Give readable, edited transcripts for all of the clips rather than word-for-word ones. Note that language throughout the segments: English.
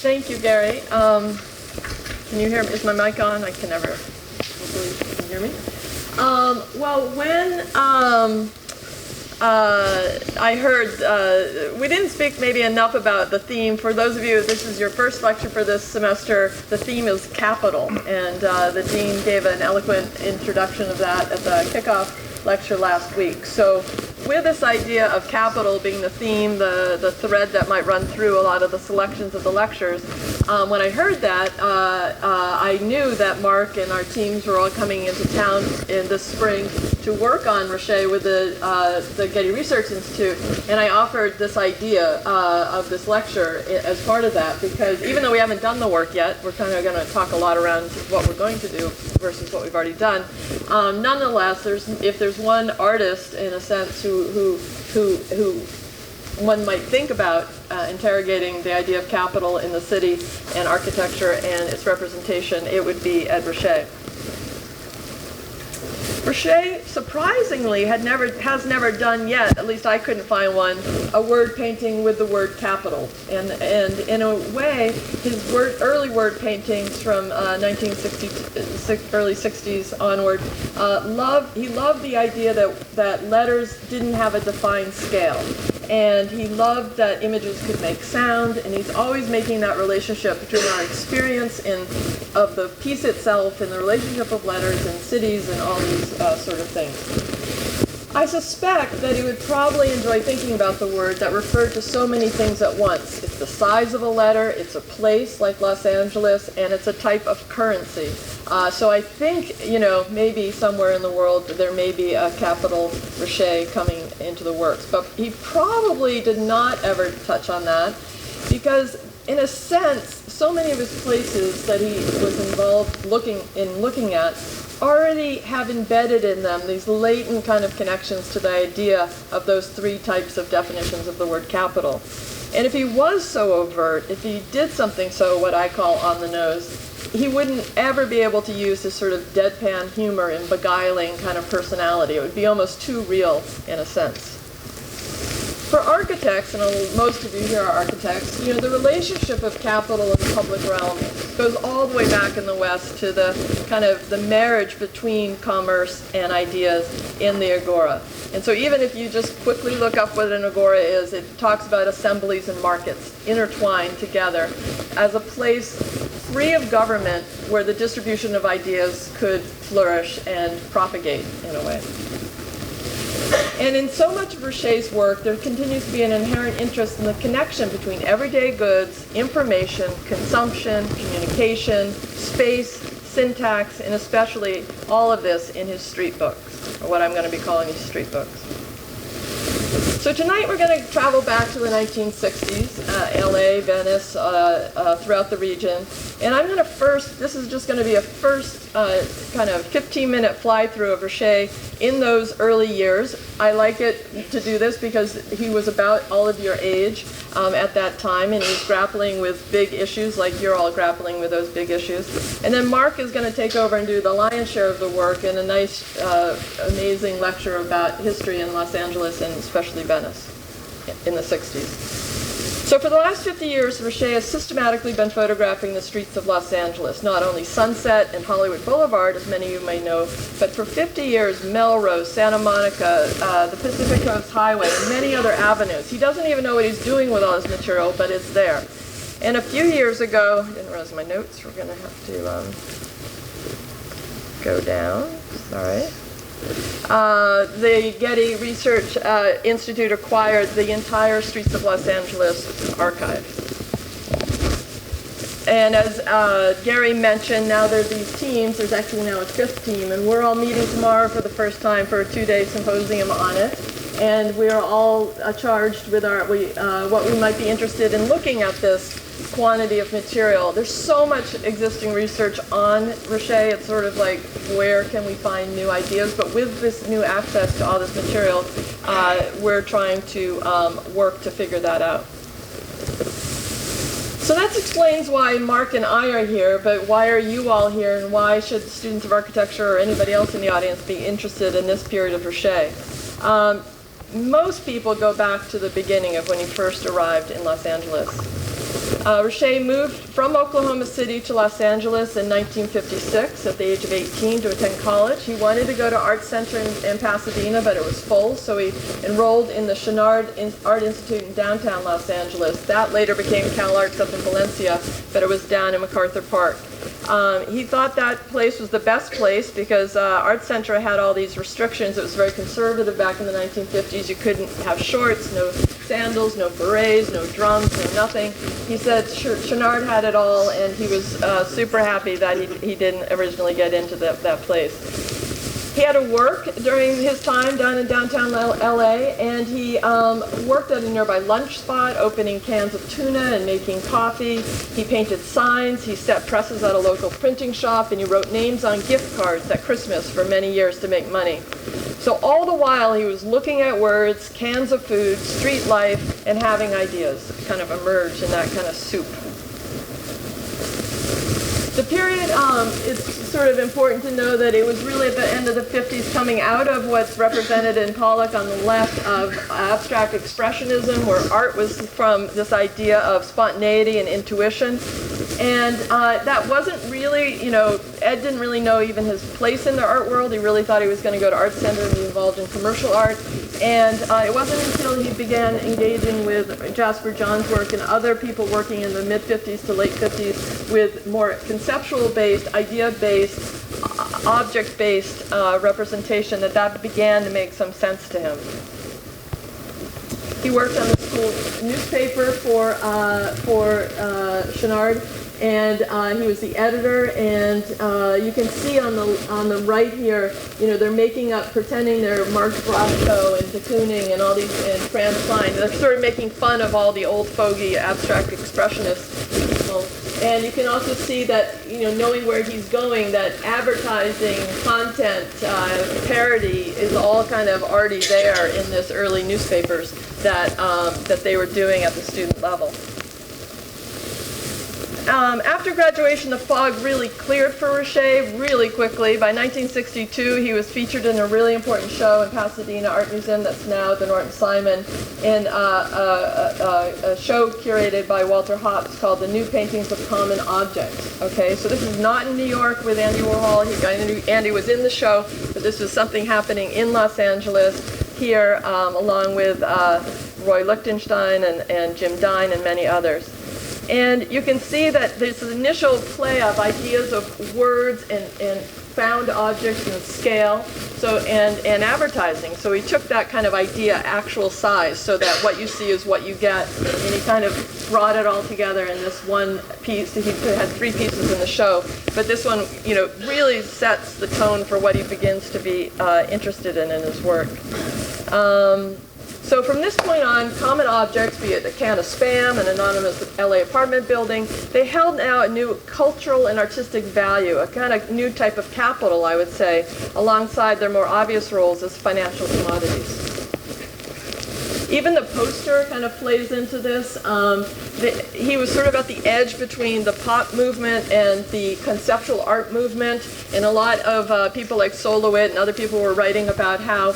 Thank you, Gary. Can you hear me? Is my mic on? I can never. Hopefully you can hear me. Well, when I heard, we didn't speak maybe enough about the theme. For those of you, this is your first lecture for this semester, the theme is capital. And the dean gave an eloquent introduction of that at the kickoff lecture last week. So with this idea of capital being the theme, the thread that might run through a lot of the selections of the lectures, when I heard that, I knew that Mark and our teams were all coming into town in this spring to work on Ruscha with the Getty Research Institute, and I offered this idea of this lecture as part of that, because even though we haven't done the work yet, we're kind of going to talk a lot around what we're going to do versus what we've already done. Nonetheless, if there's one artist, in a sense, who one might think about interrogating the idea of capital in the city and architecture and its representation, it would be Ed Ruscha. Ruscha, surprisingly, has never done yet, at least I couldn't find one, a word painting with the word capital. And in a way, his early word paintings from 1960, early 60s onward, he loved the idea that letters didn't have a defined scale. And he loved that images could make sound, and he's always making that relationship between our experience of the piece itself and the relationship of letters and cities and all these sort of things. I suspect that he would probably enjoy thinking about the word that referred to so many things at once. It's the size of a letter, it's a place like Los Angeles, and it's a type of currency. So I think, maybe somewhere in the world there may be a capital Ruscha coming into the works. But he probably did not ever touch on that because, in a sense, so many of his places that he was involved looking at already have embedded in them these latent kind of connections to the idea of those three types of definitions of the word capital. And if he was so overt, if he did something so what I call on the nose, he wouldn't ever be able to use this sort of deadpan humor and beguiling kind of personality. It would be almost too real in a sense. For architects, and most of you here are architects, the relationship of capital and the public realm goes all the way back in the West to the kind of the marriage between commerce and ideas in the agora. And so even if you just quickly look up what an agora is, it talks about assemblies and markets intertwined together as a place free of government where the distribution of ideas could flourish and propagate in a way. And in so much of Ruscha's work, there continues to be an inherent interest in the connection between everyday goods, information, consumption, communication, space, syntax, and especially all of this in his street books, or what I'm going to be calling his street books. So tonight we're going to travel back to the 1960s, LA, Venice, throughout the region. And I'm going to this is just going to be a first kind of 15-minute fly-through of Ruscha in those early years. I like it to do this because he was about all of your age at that time, and he was grappling with big issues like you're all grappling with those big issues. And then Mark is going to take over and do the lion's share of the work in a nice, amazing lecture about history in Los Angeles and especially Venice in the 60s. So for the last 50 years, Ruscha has systematically been photographing the streets of Los Angeles, not only Sunset and Hollywood Boulevard, as many of you may know, but for 50 years, Melrose, Santa Monica, the Pacific Coast Highway, and many other avenues. He doesn't even know what he's doing with all his material, but it's there. And a few years ago, I didn't realize my notes, we're going to have to go down, sorry. The Getty Research Institute acquired the entire Streets of Los Angeles archive. And as Gary mentioned, now there's these teams. There's actually now a fifth team, and we're all meeting tomorrow for the first time for a 2-day symposium on it. And we are all charged with what we might be interested in looking at this quantity of material. There's so much existing research on Ruscha. It's sort of like, where can we find new ideas? But with this new access to all this material, we're trying to work to figure that out. So that explains why Mark and I are here, but why are you all here, and why should students of architecture or anybody else in the audience be interested in this period of Ruscha? Most people go back to the beginning of when he first arrived in Los Angeles. Ruscha moved from Oklahoma City to Los Angeles in 1956 at the age of 18 to attend college. He wanted to go to Art Center in Pasadena, but it was full, so he enrolled in the Chouinard Art Institute in downtown Los Angeles. That later became CalArts up in Valencia, but it was down in MacArthur Park. He thought that place was the best place because Art Center had all these restrictions. It was very conservative back in the 1950s. You couldn't have shorts, no sandals, no berets, no drums, no nothing. He said Chouinard had it all, and he was super happy that he didn't originally get into that place. He had to work during his time down in downtown LA, and he worked at a nearby lunch spot, opening cans of tuna and making coffee. He painted signs, he set presses at a local printing shop, and he wrote names on gift cards at Christmas for many years to make money. So all the while he was looking at words, cans of food, street life, and having ideas kind of emerge in that kind of soup. The period, it's sort of important to know that it was really at the end of the 50s, coming out of what's represented in Pollock on the left of abstract expressionism, where art was from this idea of spontaneity and intuition. And that wasn't really, Ed didn't really know even his place in the art world. He really thought he was going to go to Art Center and be involved in commercial art. And it wasn't until he began engaging with Jasper John's work and other people working in the mid-50s to late 50s with more conceptual-based, idea-based, object-based representation that began to make some sense to him. He worked on the school newspaper for Chouinard, and he was the editor. And you can see on the right here, they're making up, pretending they're Mark Rothko and de Kooning and all these, and Franz Klein. They're sort of making fun of all the old fogey abstract expressionists people. And you can also see that, knowing where he's going, that advertising, content, parody is all kind of already there in this early newspapers that they were doing at the student level. After graduation, the fog really cleared for Ruscha really quickly. By 1962, he was featured in a really important show in Pasadena Art Museum that's now the Norton Simon, in a show curated by Walter Hopps called The New Paintings of Common Objects. Okay, so this is not in New York with Andy Warhol. Andy was in the show, but this was something happening in Los Angeles here, along with Roy Lichtenstein and Jim Dine and many others. And you can see that there's an initial play of ideas of words and found objects and scale, and advertising. So he took that kind of idea, actual size, so that what you see is what you get, and he kind of brought it all together in this one piece. He had 3 pieces in the show, but this one, really sets the tone for what he begins to be interested in his work. So from this point on, common objects, be it a can of Spam, an anonymous LA apartment building, they held now a new cultural and artistic value, a kind of new type of capital, I would say, alongside their more obvious roles as financial commodities. Even the poster kind of plays into this. He was sort of at the edge between the pop movement and the conceptual art movement, and a lot of people like Solowit and other people were writing about how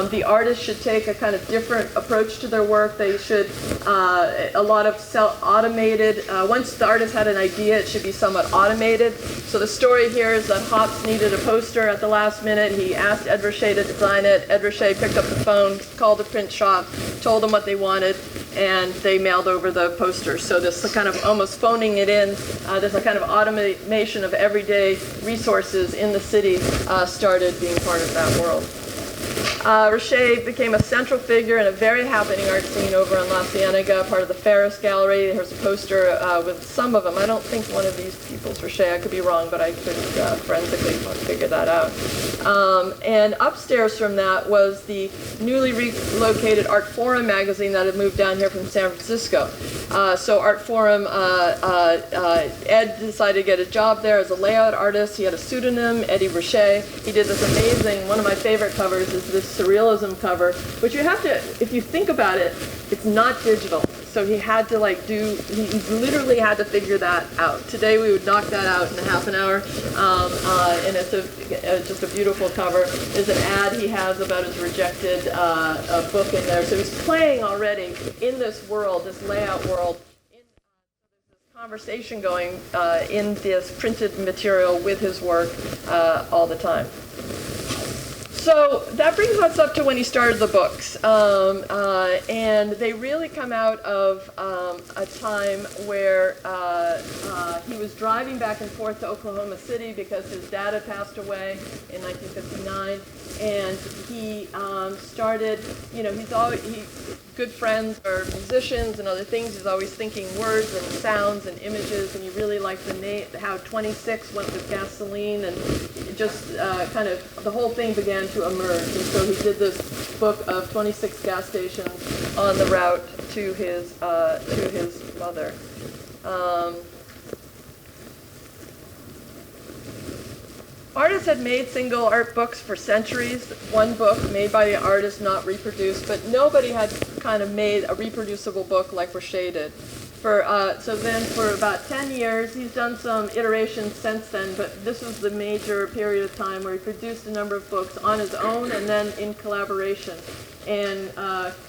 the artists should take a kind of different approach to their work. They should, a lot of automated, once the artist had an idea, it should be somewhat automated. So the story here is that Hopps needed a poster at the last minute. He asked Ed Ruscha to design it. Ed Ruscha picked up the phone, called the print shop, told them what they wanted, and they mailed over the poster. So this kind of almost phoning it in, there's a kind of automation of everyday resources in the city started being part of that world. Ruscha became a central figure in a very happening art scene over on La Cienega, part of the Ferris Gallery. There's a poster with some of them. I don't think one of these people's Ruscha. I could be wrong, but I couldn't forensically figure that out. And upstairs from that was the newly relocated Art Forum magazine that had moved down here from San Francisco. So Art Forum, Ed decided to get a job there as a layout artist. He had a pseudonym, Eddie Ruscha. He did this amazing, one of my favorite covers is this surrealism cover, which you have to, if you think about it, it's not digital. So he had to he literally had to figure that out. Today we would knock that out in a half an hour, and it's just a beautiful cover. There's an ad he has about his rejected book in there. So he's playing already in this world, this layout world. conversation going in this printed material with his work all the time. So that brings us up to when he started the books. And they really come out of a time where he was driving back and forth to Oklahoma City because his dad had passed away in 1959. And he started, he's always, good friends are musicians and other things. He's always thinking words and sounds and images, and he really liked the name, how 26 went with gasoline, and it just kind of, the whole thing began to emerge. And so he did this book of 26 gas stations on the route to his mother. Artists had made single art books for centuries, one book made by the artist, not reproduced, but nobody had kind of made a reproducible book like Ruscha did. So then for about 10 years, he's done some iterations since then, but this was the major period of time where he produced a number of books on his own and then in collaboration. And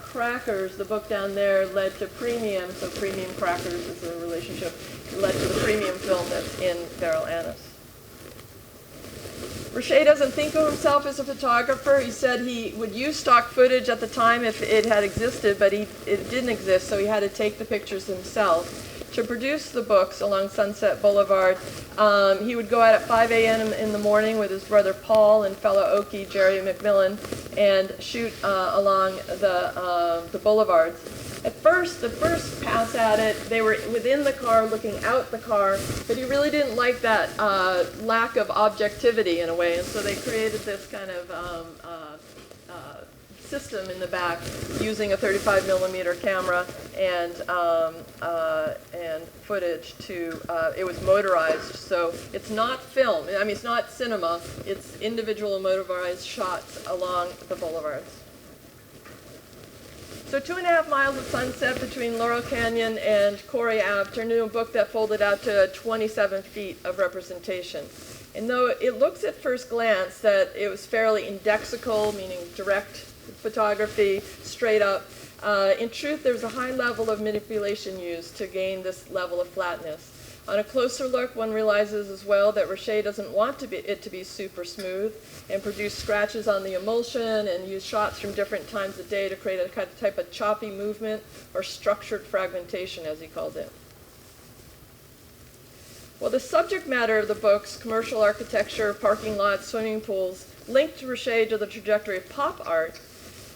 Crackers, the book down there, led to Premium, so Premium Crackers is the relationship, led to the Premium film that's in Feral Annis. Ruscha doesn't think of himself as a photographer. He said he would use stock footage at the time if it had existed, but it didn't exist, so he had to take the pictures himself. To produce the books along Sunset Boulevard, he would go out at 5 a.m. in the morning with his brother Paul and fellow Okie Jerry McMillan and shoot along the boulevards. At first, the first pass at it, they were within the car, looking out the car, but he really didn't like that lack of objectivity in a way, and so they created this kind of system in the back using a 35 millimeter camera and footage to, it was motorized, so it's not film, I mean it's not cinema, it's individual motorized shots along the boulevards. So 2.5 miles of sunset between Laurel Canyon and Corey Ave turned into a book that folded out to 27 feet of representation. And though it looks at first glance that it was fairly indexical, meaning direct photography, straight up, in truth there's a high level of manipulation used to gain this level of flatness. On a closer look, one realizes as well that Ruscha doesn't want it to be super smooth and produce scratches on the emulsion and use shots from different times of day to create a kind of type of choppy movement or structured fragmentation, as he called it. Well, the subject matter of the books, commercial architecture, parking lots, swimming pools, linked Ruscha to the trajectory of pop art.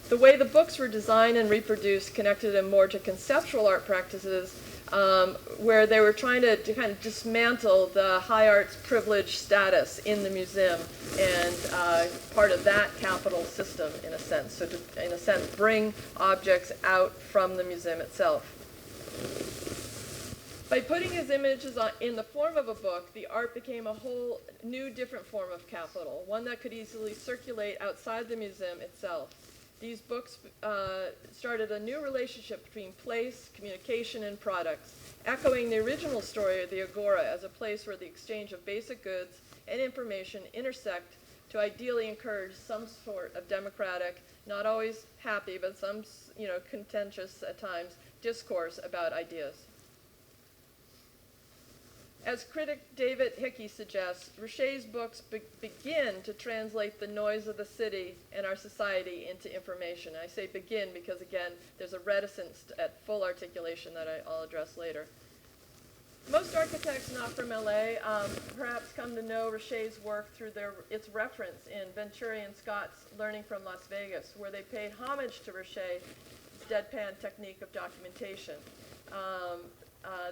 The way the books were designed and reproduced connected them more to conceptual art practices where they were trying to kind of dismantle the high arts privilege status in the museum and part of that capital system in a sense. So to, in a sense, bring objects out from the museum itself. By putting his images in the form of a book, the art became a whole new different form of capital, one that could easily circulate outside the museum itself. These books started a new relationship between place, communication, and products, echoing the original story of the Agora as a place where the exchange of basic goods and information intersect to ideally encourage some sort of democratic, not always happy, but some contentious at times, discourse about ideas. As critic David Hickey suggests, Ruscha's books begin to translate the noise of the city and our society into information. I say begin because, again, there's a reticence at full articulation that I'll address later. Most architects not from LA perhaps come to know Ruscha's work through its reference in Venturi and Scott's Learning from Las Vegas, where they paid homage to Ruscha's deadpan technique of documentation.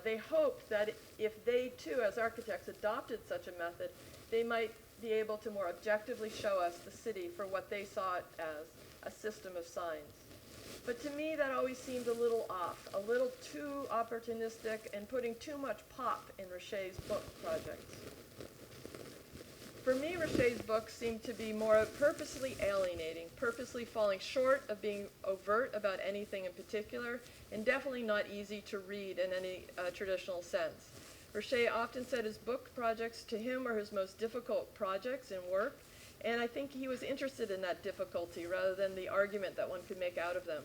They hoped that if they, too, as architects, adopted such a method, they might be able to more objectively show us the city for what they saw it as, a system of signs. But to me, that always seemed a little off, a little too opportunistic and putting too much pop in Ruscha's book projects. For me, Ruscha's books seem to be more purposely alienating, purposely falling short of being overt about anything in particular, and definitely not easy to read in any traditional sense. Ruscha often said his book projects to him were his most difficult projects in work, and I think he was interested in that difficulty rather than the argument that one could make out of them.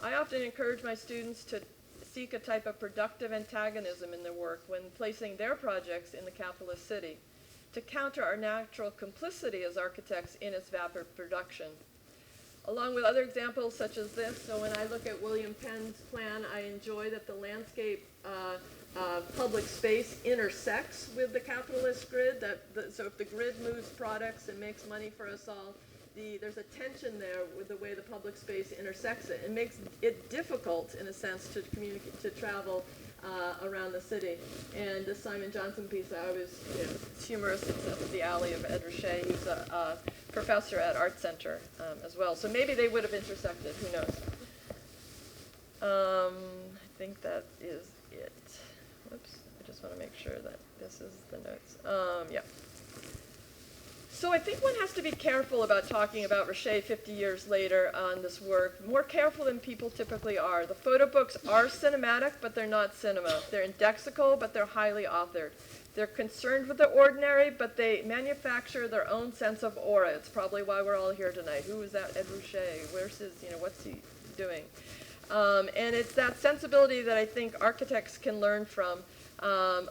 I often encourage my students to seek a type of productive antagonism in their work when placing their projects in the capitalist city, to counter our natural complicity as architects in its vapor production. Along with other examples such as this, so when I look at William Penn's plan, I enjoy that the landscape public space intersects with the capitalist grid. So if the grid moves products and makes money for us all, there's a tension there with the way the public space intersects it. It makes it difficult, in a sense, to communicate, to travel around the city. And the Simon Johnson piece, I was, it's humorous. It's up the alley of Ed Ruscha. He's a professor at Art Center as well. So maybe they would have intersected. Who knows? I think that is it. Whoops. I just want to make sure that this is the notes. Yeah. So I think one has to be careful about talking about Ruscha 50 years later on this work, more careful than people typically are. The photo books are cinematic, but they're not cinema. They're indexical, but they're highly authored. They're concerned with the ordinary, but they manufacture their own sense of aura. It's probably why we're all here tonight. Who is that Ed Ruscha? Where's his, what's he doing? And it's that sensibility that I think architects can learn from,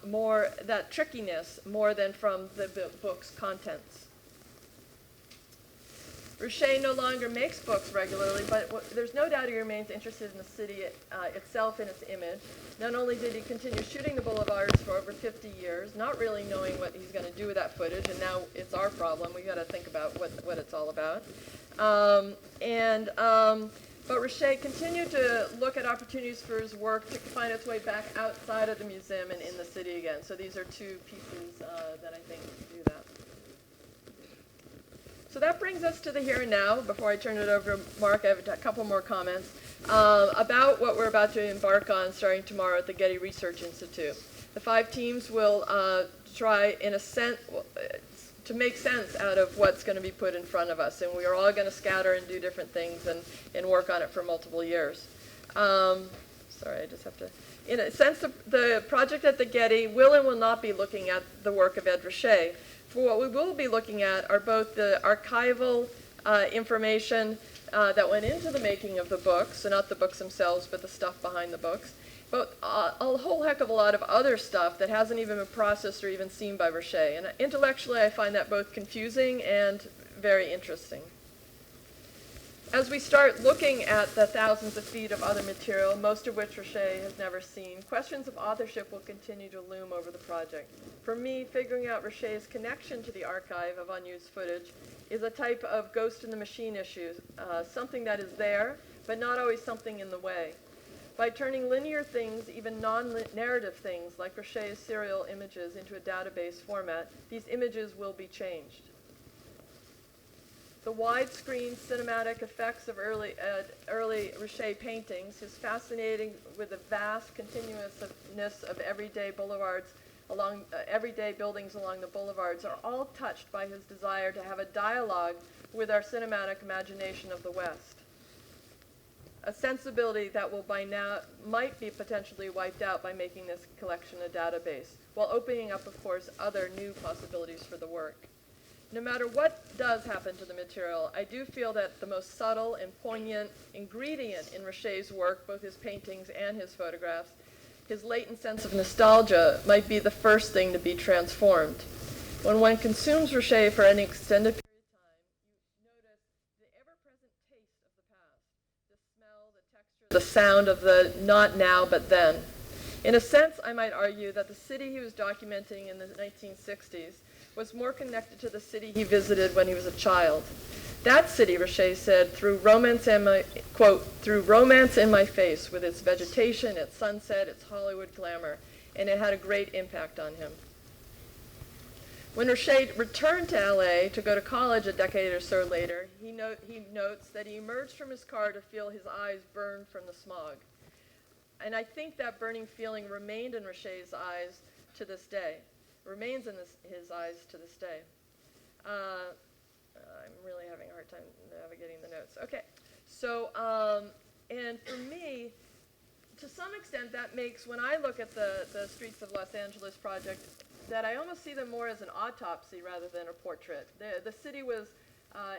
more, that trickiness, more than from the book's contents. Ruscha no longer makes books regularly, but there's no doubt he remains interested in the city itself and its image. Not only did he continue shooting the boulevards for over 50 years, not really knowing what he's going to do with that footage, and now it's our problem. We've got to think about what it's all about. But Ruscha continued to look at opportunities for his work to find its way back outside of the museum and in the city again. So these are two pieces that I think do that. So that brings us to the here and now. Before I turn it over to Mark, I have a couple more comments about what we're about to embark on starting tomorrow at the Getty Research Institute. The 5 teams will try, in a sense, to make sense out of what's going to be put in front of us. And we are all going to scatter and do different things and work on it for multiple years. Sorry, I just have to... In a sense, the project at the Getty will and will not be looking at the work of Ed Ruscha. For what we will be looking at are both the archival information that went into the making of the books, so not the books themselves, but the stuff behind the books, but a whole heck of a lot of other stuff that hasn't even been processed or even seen by Ruscha. And intellectually, I find that both confusing and very interesting. As we start looking at the thousands of feet of other material, most of which Ruscha has never seen, questions of authorship will continue to loom over the project. For me, figuring out Ruscha's connection to the archive of unused footage is a type of ghost in the machine issue, something that is there, but not always something in the way. By turning linear things, even non-narrative things, like Ruscha's serial images, into a database format, these images will be changed. The widescreen cinematic effects of early Ruscha paintings, his fascinating with the vast continuousness of everyday boulevards along everyday buildings along the boulevards, are all touched by his desire to have a dialogue with our cinematic imagination of the West. A sensibility that will by now might be potentially wiped out by making this collection a database, while opening up, of course, other new possibilities for the work. No matter what does happen to the material, I do feel that the most subtle and poignant ingredient in Ruscha's work, both his paintings and his photographs, his latent sense of nostalgia, might be the first thing to be transformed. When one consumes Ruscha for any extended period of time, you notice the ever-present taste of the past, the smell, the texture, the sound of the not now but then. In a sense, I might argue that the city he was documenting in the 1960s was more connected to the city he visited when he was a child. That city, Ruscha said, threw romance in my, quote, threw romance in my face with its vegetation, its sunset, its Hollywood glamour, and it had a great impact on him. When Ruscha returned to LA to go to college a decade or so later, he notes that he emerged from his car to feel his eyes burn from the smog. And I think that burning feeling remained in Ruscha's eyes to this day. Remains in his eyes to this day. I'm really having a hard time navigating the notes. Okay, so, and for me, to some extent, that makes, when I look at the Streets of Los Angeles project, that I almost see them more as an autopsy rather than a portrait. The city was,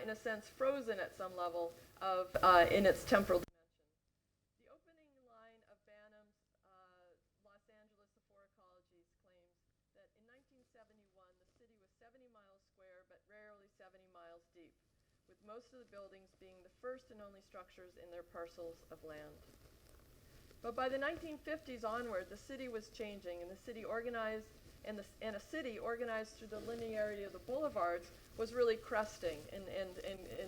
in a sense, frozen at some level of, in its temporal dimension. The opening line of Banham's most of the buildings being the first and only structures in their parcels of land. But by the 1950s onward, the city was changing, and the city organized, and a city organized through the linearity of the boulevards was really cresting, and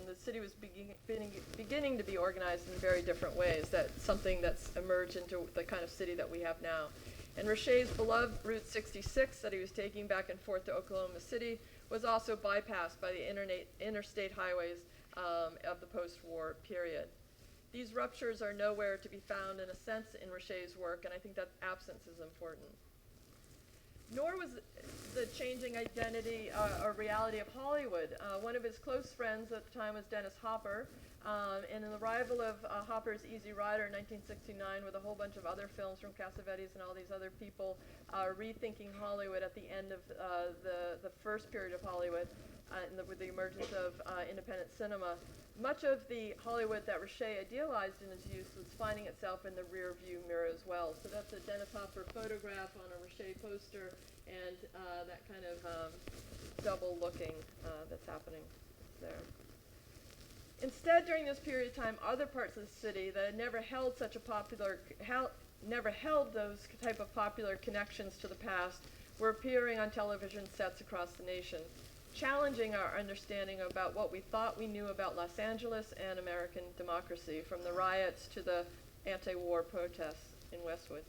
the city was beginning to be organized in very different ways. That's something that's emerged into the kind of city that we have now. And Ruscha's beloved Route 66 that he was taking back and forth to Oklahoma City was also bypassed by the interstate highways of the post-war period. These ruptures are nowhere to be found in a sense in Ruscha's work, and I think that absence is important. Nor was the changing identity or reality of Hollywood. One of his close friends at the time was Dennis Hopper, and in the arrival of Hopper's Easy Rider in 1969 with a whole bunch of other films from Cassavetes and all these other people rethinking Hollywood at the end of the first period of Hollywood, with the emergence of independent cinema, much of the Hollywood that Ruscha idealized in his youth was finding itself in the rear view mirror as well. So that's a Dennis Hopper photograph on a Ruscha poster, and that kind of double looking that's happening there. Instead, during this period of time, other parts of the city that had never held such a never held those type of popular connections to the past were appearing on television sets across the nation, challenging our understanding about what we thought we knew about Los Angeles and American democracy, from the riots to the anti-war protests in Westwood.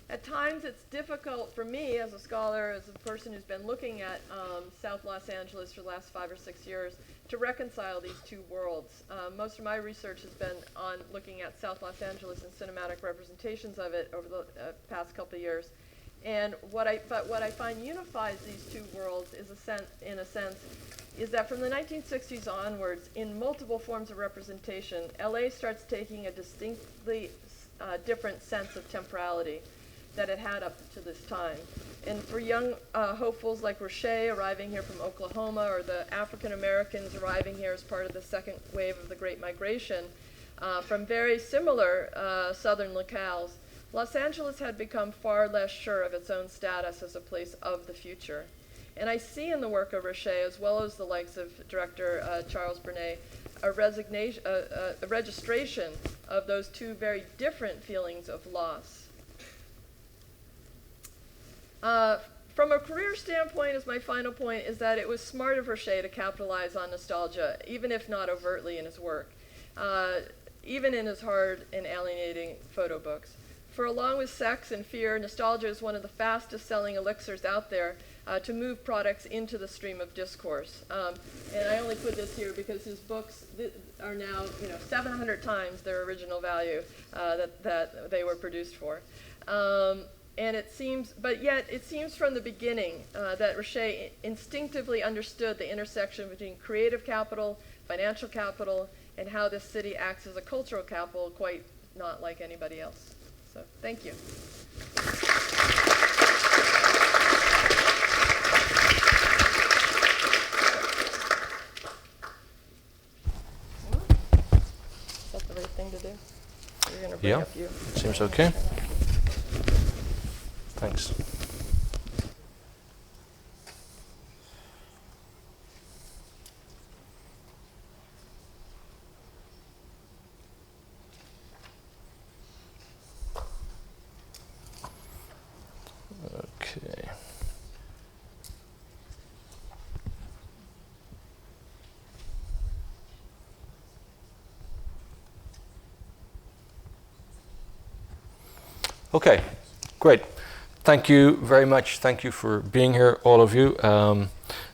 At times, it's difficult for me as a scholar, as a person who's been looking at South Los Angeles for the last 5 or 6 years, to reconcile these two worlds. Most of my research has been on looking at South Los Angeles and cinematic representations of it over the past couple of years. And what I find unifies these two worlds is in a sense, is that from the 1960s onwards, in multiple forms of representation, LA starts taking a distinctly different sense of temporality that it had up to this time. And for young hopefuls like Ruscha arriving here from Oklahoma, or the African Americans arriving here as part of the second wave of the Great Migration, from very similar southern locales, Los Angeles had become far less sure of its own status as a place of the future. And I see in the work of Ruscha, as well as the likes of director Charles Burnet, a registration of those two very different feelings of loss. From a career standpoint, as my final point, is that it was smart of Ruscha to capitalize on nostalgia, even if not overtly in his work, even in his hard and alienating photo books. For along with sex and fear, nostalgia is one of the fastest selling elixirs out there to move products into the stream of discourse. And I only put this here because his books are now 700 times their original value that they were produced for. And it seems, but yet it seems from the beginning that Ruscha instinctively understood the intersection between creative capital, financial capital, and how this city acts as a cultural capital, quite not like anybody else. So, thank you. Is that the right thing to do? You're going to bring up you. Seems okay. Thanks. Okay. Okay, great. Thank you very much. Thank you for being here, all of you.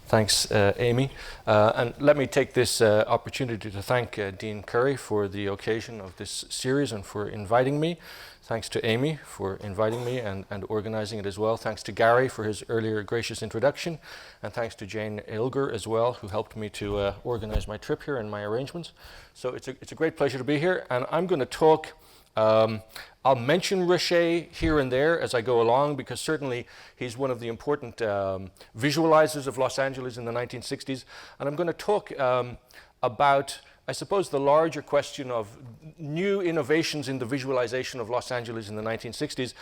Thanks, Amy. And let me take this opportunity to thank Dean Curry for the occasion of this series and for inviting me. Thanks to Amy for inviting me and organizing it as well. Thanks to Gary for his earlier gracious introduction. And thanks to Jane Ilger as well, who helped me to organize my trip here and my arrangements. So it's a great pleasure to be here. And I'm going to talk, I'll mention Ruscha here and there as I go along, because certainly he's one of the important visualizers of Los Angeles in the 1960s. And I'm going to talk about, I suppose, the larger question of new innovations in the visualization of Los Angeles in the 1960s,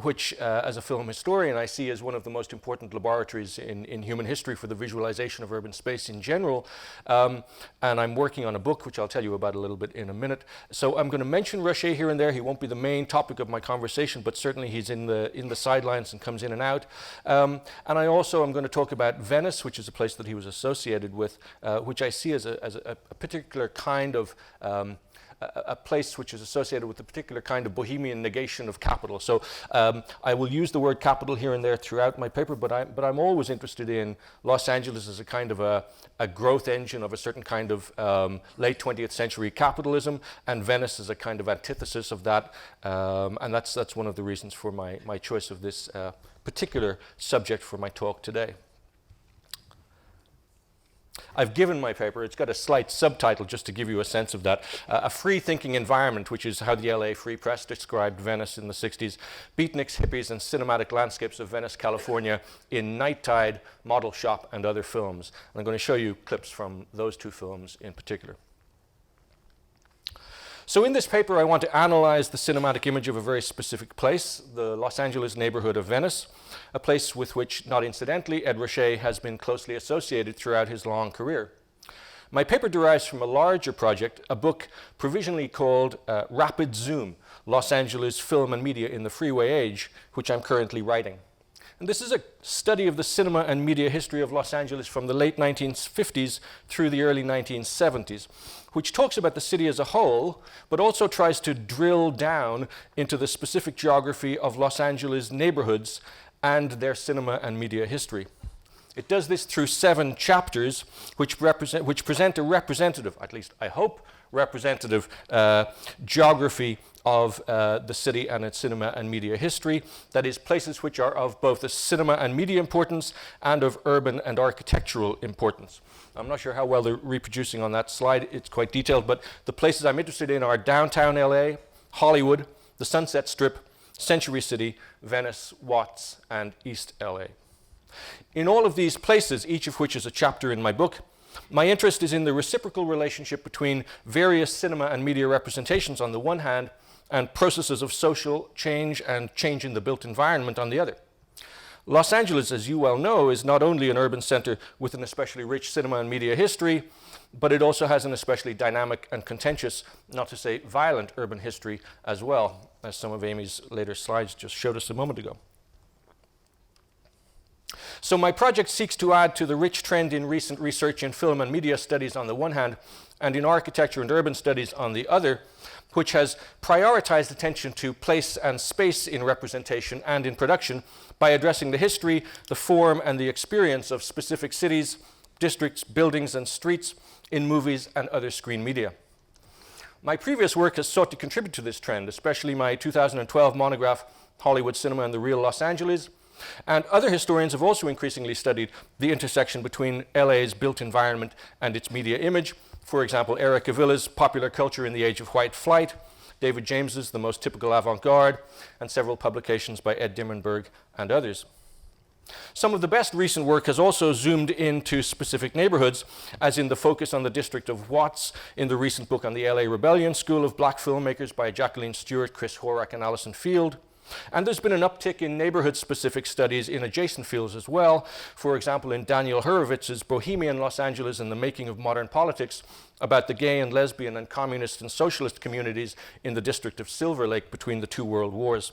which as a film historian I see as one of the most important laboratories in human history for the visualization of urban space in general. And I'm working on a book which I'll tell you about a little bit in a minute. So I'm going to mention Ruscha here and there. He won't be the main topic of my conversation, but certainly he's in the sidelines and comes in and out. And I also am going to talk about Venice, which is a place that he was associated with, which I see as a particular kind of a place which is associated with a particular kind of bohemian negation of capital. So I will use the word capital here and there throughout my paper, but I'm always interested in Los Angeles as a kind of a growth engine of a certain kind of late 20th century capitalism, and Venice is a kind of antithesis of that, and that's one of the reasons for my choice of this particular subject for my talk today. I've given my paper, it's got a slight subtitle just to give you a sense of that. A free-thinking environment, which is how the LA Free Press described Venice in the 60s. Beatniks, hippies, and cinematic landscapes of Venice, California in Night Tide, Model Shop, and other films. And I'm going to show you clips from those two films in particular. So in this paper, I want to analyze the cinematic image of a very specific place, the Los Angeles neighborhood of Venice, a place with which, not incidentally, Ed Ruscha has been closely associated throughout his long career. My paper derives from a larger project, a book provisionally called Rapid Zoom, Los Angeles Film and Media in the Freeway Age, which I'm currently writing. And this is a study of the cinema and media history of Los Angeles from the late 1950s through the early 1970s, which talks about the city as a whole, but also tries to drill down into the specific geography of Los Angeles neighborhoods and their cinema and media history. It does this through 7 chapters, which present a representative, at least I hope, representative geography of the city and its cinema and media history. That is, places which are of both a cinema and media importance and of urban and architectural importance. I'm not sure how well they're reproducing on that slide. It's quite detailed, but the places I'm interested in are downtown LA, Hollywood, the Sunset Strip, Century City, Venice, Watts, and East LA. In all of these places, each of which is a chapter in my book, my interest is in the reciprocal relationship between various cinema and media representations on the one hand and processes of social change and change in the built environment on the other. Los Angeles, as you well know, is not only an urban center with an especially rich cinema and media history, but it also has an especially dynamic and contentious, not to say violent, urban history as well, as some of Amy's later slides just showed us a moment ago. So my project seeks to add to the rich trend in recent research in film and media studies on the one hand, and in architecture and urban studies on the other, which has prioritized attention to place and space in representation and in production by addressing the history, the form, and the experience of specific cities, districts, buildings, and streets in movies and other screen media. My previous work has sought to contribute to this trend, especially my 2012 monograph, Hollywood Cinema and the Real Los Angeles. And other historians have also increasingly studied the intersection between LA's built environment and its media image. For example, Eric Avila's Popular Culture in the Age of White Flight, David James's The Most Typical Avant-Garde, and several publications by Ed Dimmenberg and others. Some of the best recent work has also zoomed into specific neighborhoods, as in the focus on the district of Watts in the recent book on the LA Rebellion School of Black Filmmakers by Jacqueline Stewart, Chris Horak, and Alison Field. And there's been an uptick in neighborhood-specific studies in adjacent fields as well. For example, in Daniel Horowitz's Bohemian Los Angeles and the Making of Modern Politics, about the gay and lesbian and communist and socialist communities in the district of Silver Lake between the two world wars.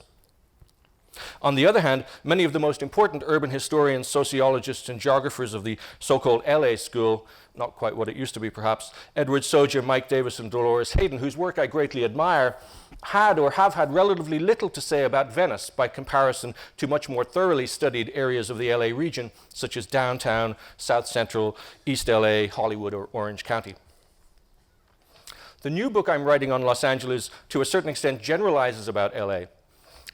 On the other hand, many of the most important urban historians, sociologists, and geographers of the so-called LA School, not quite what it used to be perhaps, Edward Soja, Mike Davis, and Dolores Hayden, whose work I greatly admire, had or have had relatively little to say about Venice by comparison to much more thoroughly studied areas of the LA region, such as downtown, South Central, East LA, Hollywood, or Orange County. The new book I'm writing on Los Angeles, to a certain extent, generalizes about LA.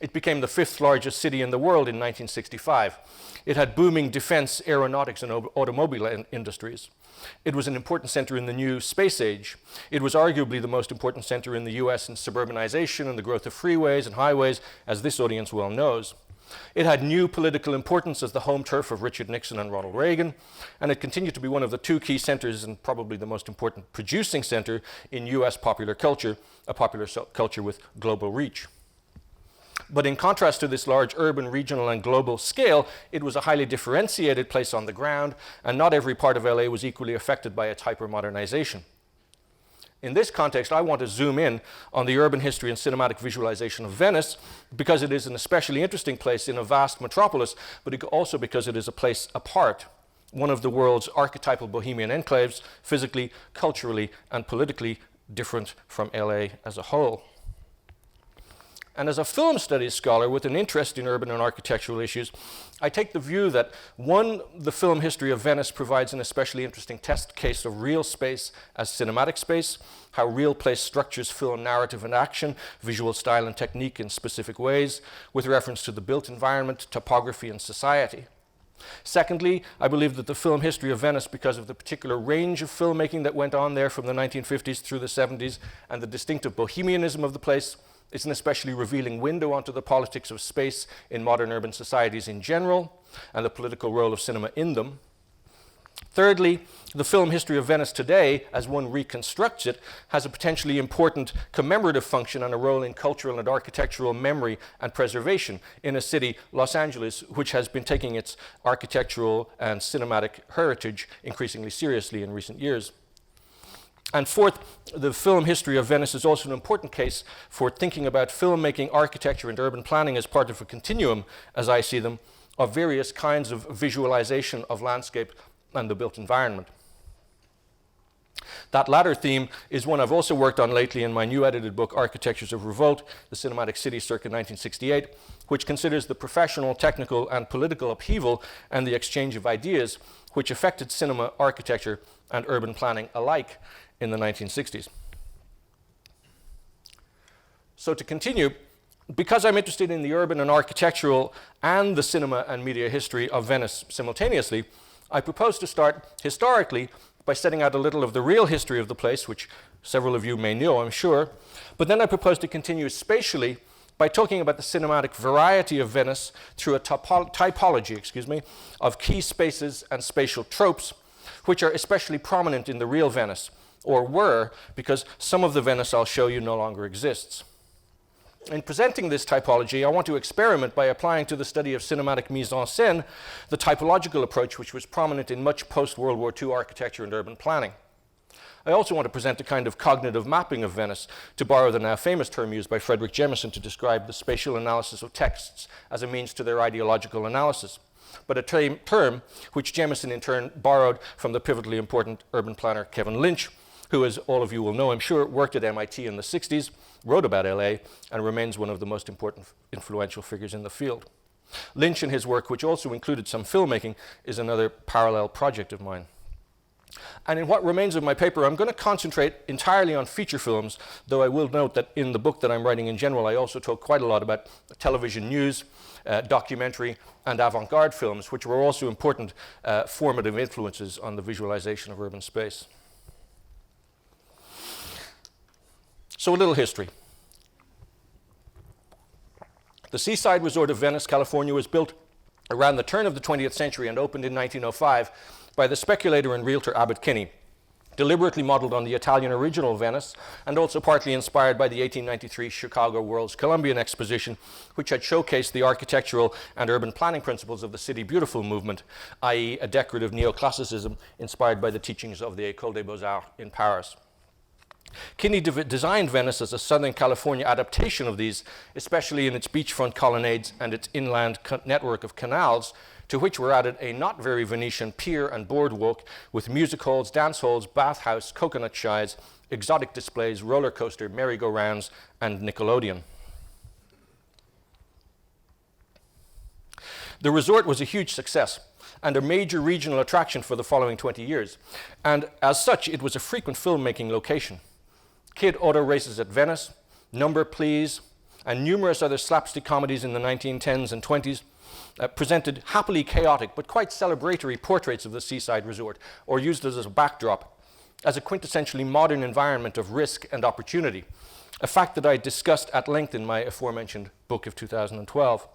It became the 5th largest city in the world in 1965. It had booming defense, aeronautics, and automobile industries. It was an important center in the new space age. It was arguably the most important center in the US in suburbanization and the growth of freeways and highways, as this audience well knows. It had new political importance as the home turf of Richard Nixon and Ronald Reagan, and it continued to be one of the two key centers and probably the most important producing center in US popular culture, a popular culture with global reach. But in contrast to this large urban, regional, and global scale, it was a highly differentiated place on the ground, and not every part of LA was equally affected by its hypermodernization. In this context, I want to zoom in on the urban history and cinematic visualization of Venice because it is an especially interesting place in a vast metropolis, but also because it is a place apart, one of the world's archetypal bohemian enclaves, physically, culturally, and politically different from LA as a whole. And as a film studies scholar with an interest in urban and architectural issues, I take the view that, one, the film history of Venice provides an especially interesting test case of real space as cinematic space, how real place structures film narrative and action, visual style and technique in specific ways, with reference to the built environment, topography, and society. Secondly, I believe that the film history of Venice, because of the particular range of filmmaking that went on there from the 1950s through the 70s and the distinctive bohemianism of the place, it's an especially revealing window onto the politics of space in modern urban societies in general, and the political role of cinema in them. Thirdly, the film history of Venice today, as one reconstructs it, has a potentially important commemorative function and a role in cultural and architectural memory and preservation in a city, Los Angeles, which has been taking its architectural and cinematic heritage increasingly seriously in recent years. And fourth, the film history of Venice is also an important case for thinking about filmmaking, architecture, and urban planning as part of a continuum, as I see them, of various kinds of visualization of landscape and the built environment. That latter theme is one I've also worked on lately in my new edited book, Architectures of Revolt, The Cinematic City circa 1968, which considers the professional, technical, and political upheaval and the exchange of ideas which affected cinema, architecture, and urban planning alike in the 1960s. So to continue, because I'm interested in the urban and architectural and the cinema and media history of Venice simultaneously, I propose to start historically by setting out a little of the real history of the place, which several of you may know, I'm sure, but then I propose to continue spatially by talking about the cinematic variety of Venice through a typology, of key spaces and spatial tropes, which are especially prominent in the real Venice, or were, because some of the Venice I'll show you no longer exists. In presenting this typology, I want to experiment by applying to the study of cinematic mise-en-scène the typological approach which was prominent in much post-World War II architecture and urban planning. I also want to present a kind of cognitive mapping of Venice, to borrow the now famous term used by Frederick Jemison to describe the spatial analysis of texts as a means to their ideological analysis, but a term which Jemison in turn borrowed from the pivotally important urban planner Kevin Lynch, who, as all of you will know, I'm sure, worked at MIT in the 60s, wrote about LA, and remains one of the most important influential figures in the field. Lynch and his work, which also included some filmmaking, is another parallel project of mine. And in what remains of my paper, I'm going to concentrate entirely on feature films, though I will note that in the book that I'm writing in general, I also talk quite a lot about television news, documentary, and avant-garde films, which were also important formative influences on the visualization of urban space. So a little history. The seaside resort of Venice, California, was built around the turn of the 20th century and opened in 1905 by the speculator and realtor Abbot Kinney, deliberately modeled on the Italian original Venice and also partly inspired by the 1893 Chicago World's Columbian Exposition, which had showcased the architectural and urban planning principles of the City Beautiful movement, i.e. a decorative neoclassicism inspired by the teachings of the École des Beaux-Arts in Paris. Kinney designed Venice as a Southern California adaptation of these, especially in its beachfront colonnades and its inland network of canals, to which were added a not very Venetian pier and boardwalk with music halls, dance halls, bathhouse, coconut shies, exotic displays, roller coaster, merry-go-rounds, and Nickelodeon. The resort was a huge success and a major regional attraction for the following 20 years, and as such, it was a frequent filmmaking location. Kid auto races at Venice, Number Please, and numerous other slapstick comedies in the 1910s and 20s presented happily chaotic but quite celebratory portraits of the seaside resort, or used as a backdrop, as a quintessentially modern environment of risk and opportunity, a fact that I discussed at length in my aforementioned book of 2012.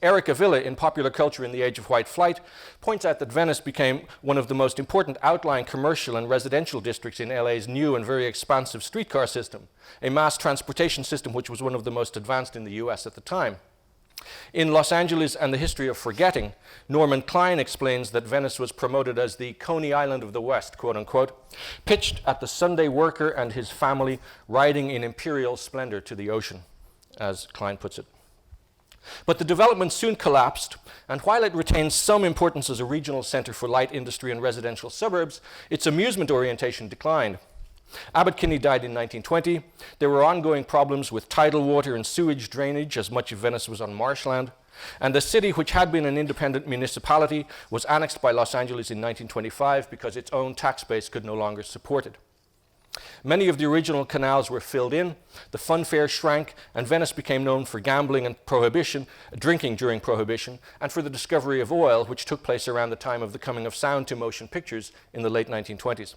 Eric Avila, in Popular Culture in the Age of White Flight, points out that Venice became one of the most important outlying commercial and residential districts in LA's new and very expansive streetcar system, a mass transportation system which was one of the most advanced in the US at the time. In Los Angeles and the History of Forgetting, Norman Klein explains that Venice was promoted as the Coney Island of the West, quote unquote, pitched at the Sunday worker and his family riding in imperial splendor to the ocean, as Klein puts it. But the development soon collapsed, and while it retains some importance as a regional center for light industry and residential suburbs, its amusement orientation declined. Abbot Kinney died in 1920. There were ongoing problems with tidal water and sewage drainage, as much of Venice was on marshland. And the city, which had been an independent municipality, was annexed by Los Angeles in 1925 because its own tax base could no longer support it. Many of the original canals were filled in, the funfair shrank, and Venice became known for gambling and prohibition, drinking during Prohibition, and for the discovery of oil, which took place around the time of the coming of sound to motion pictures in the late 1920s.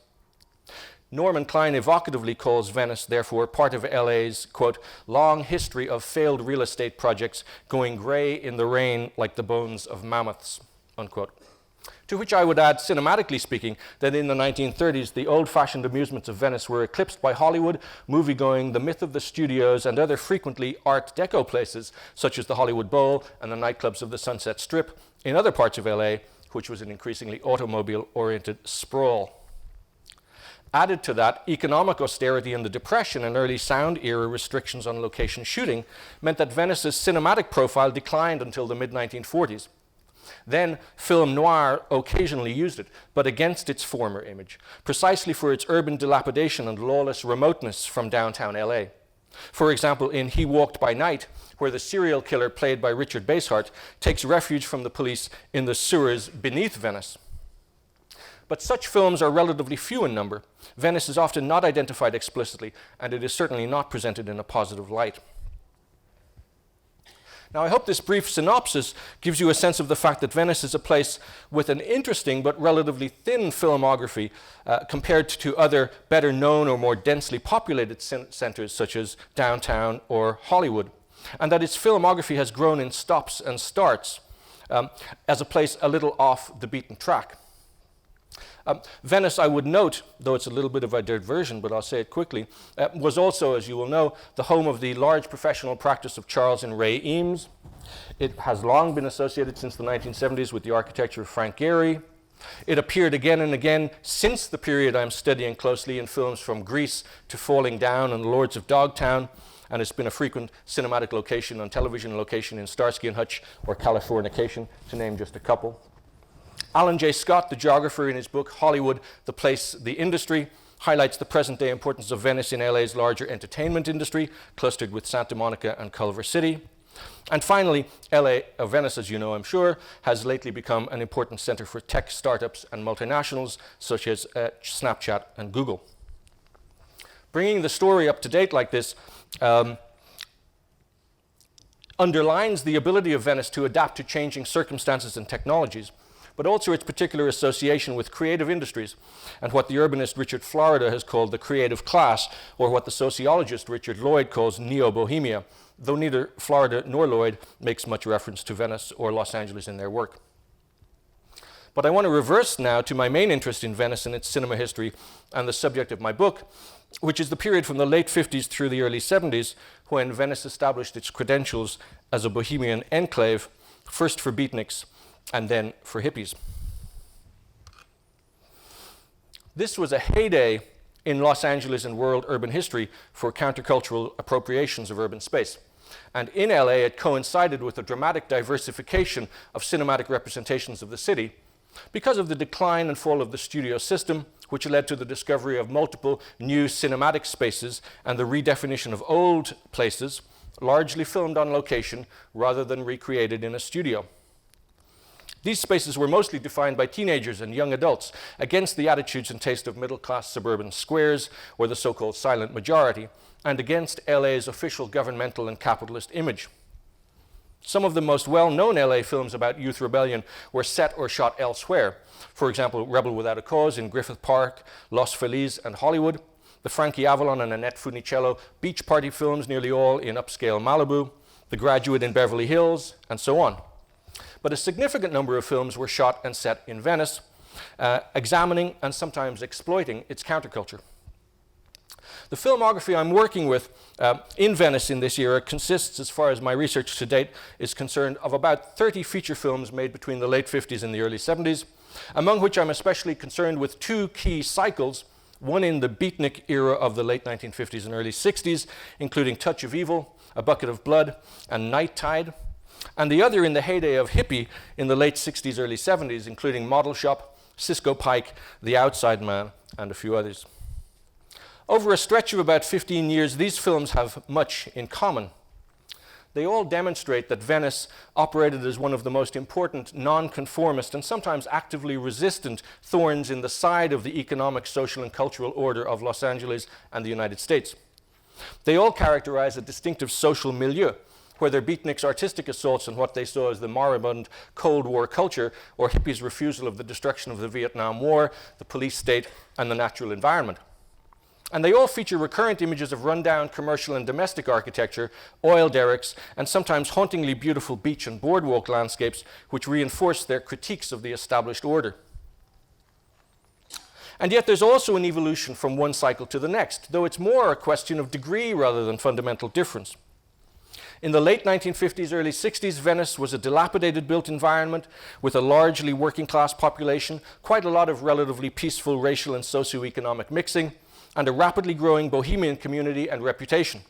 Norman Klein evocatively calls Venice, therefore, part of LA's, quote, long history of failed real estate projects going gray in the rain like the bones of mammoths, unquote. To which I would add, cinematically speaking, that in the 1930s, the old-fashioned amusements of Venice were eclipsed by Hollywood, movie-going, the myth of the studios, and other frequently Art Deco places, such as the Hollywood Bowl and the nightclubs of the Sunset Strip in other parts of LA, which was an increasingly automobile-oriented sprawl. Added to that, economic austerity in the Depression and early sound era restrictions on location shooting meant that Venice's cinematic profile declined until the mid-1940s. Then, film noir occasionally used it, but against its former image, precisely for its urban dilapidation and lawless remoteness from downtown LA. For example, in He Walked by Night, where the serial killer played by Richard Basehart takes refuge from the police in the sewers beneath Venice. But such films are relatively few in number. Venice is often not identified explicitly, and it is certainly not presented in a positive light. Now, I hope this brief synopsis gives you a sense of the fact that Venice is a place with an interesting but relatively thin filmography compared to other better known or more densely populated centers such as downtown or Hollywood, and that its filmography has grown in stops and starts as a place a little off the beaten track. Venice, I would note, though it's a little bit of a diversion, but I'll say it quickly, was also, as you will know, the home of the large professional practice of Charles and Ray Eames. It has long been associated since the 1970s with the architecture of Frank Gehry. It appeared again and again since the period I'm studying closely in films from Grease to Falling Down and Lords of Dogtown, and it's been a frequent cinematic location and television location in Starsky and Hutch or Californication, to name just a couple. Alan J. Scott, the geographer, in his book Hollywood, The Place, the Industry, highlights the present-day importance of Venice in LA's larger entertainment industry, clustered with Santa Monica and Culver City. And finally, Venice, as you know, I'm sure, has lately become an important center for tech startups and multinationals, such as Snapchat and Google. Bringing the story up to date like this underlines the ability of Venice to adapt to changing circumstances and technologies, but also its particular association with creative industries and what the urbanist Richard Florida has called the creative class, or what the sociologist Richard Lloyd calls neo-bohemia, though neither Florida nor Lloyd makes much reference to Venice or Los Angeles in their work. But I want to reverse now to my main interest in Venice and its cinema history and the subject of my book, which is the period from the late 50s through the early 70s, when Venice established its credentials as a bohemian enclave, first for beatniks and then for hippies. This was a heyday in Los Angeles and world urban history for countercultural appropriations of urban space. And in LA, it coincided with a dramatic diversification of cinematic representations of the city because of the decline and fall of the studio system, which led to the discovery of multiple new cinematic spaces and the redefinition of old places, largely filmed on location rather than recreated in a studio. These spaces were mostly defined by teenagers and young adults against the attitudes and taste of middle-class suburban squares or the so-called silent majority, and against LA's official governmental and capitalist image. Some of the most well-known LA films about youth rebellion were set or shot elsewhere. For example, Rebel Without a Cause in Griffith Park, Los Feliz and Hollywood, the Frankie Avalon and Annette Funicello beach party films, nearly all in upscale Malibu, The Graduate in Beverly Hills, and so on. but a significant number of films were shot and set in Venice, examining and sometimes exploiting its counterculture. The filmography I'm working with in Venice in this era consists, as far as my research to date is concerned, of about 30 feature films made between the late 50s and the early 70s, among which I'm especially concerned with two key cycles, one in the beatnik era of the late 1950s and early 60s, including Touch of Evil, A Bucket of Blood, and Night Tide, and the other in the heyday of hippie in the late 60s, early 70s, including Model Shop, Cisco Pike, The Outside Man, and a few others. Over a stretch of about 15 years, these films have much in common. They all demonstrate that Venice operated as one of the most important nonconformist and sometimes actively resistant thorns in the side of the economic, social, and cultural order of Los Angeles and the United States. They all characterize a distinctive social milieu, whether beatniks' artistic assaults on what they saw as the moribund Cold War culture, or hippies' refusal of the destruction of the Vietnam War, the police state, and the natural environment. And they all feature recurrent images of rundown commercial and domestic architecture, oil derricks, and sometimes hauntingly beautiful beach and boardwalk landscapes, which reinforce their critiques of the established order. And yet there's also an evolution from one cycle to the next, though it's more a question of degree rather than fundamental difference. In the late 1950s, early 60s, Venice was a dilapidated built environment with a largely working class population, quite a lot of relatively peaceful racial and socioeconomic mixing, and a rapidly growing bohemian community and reputation,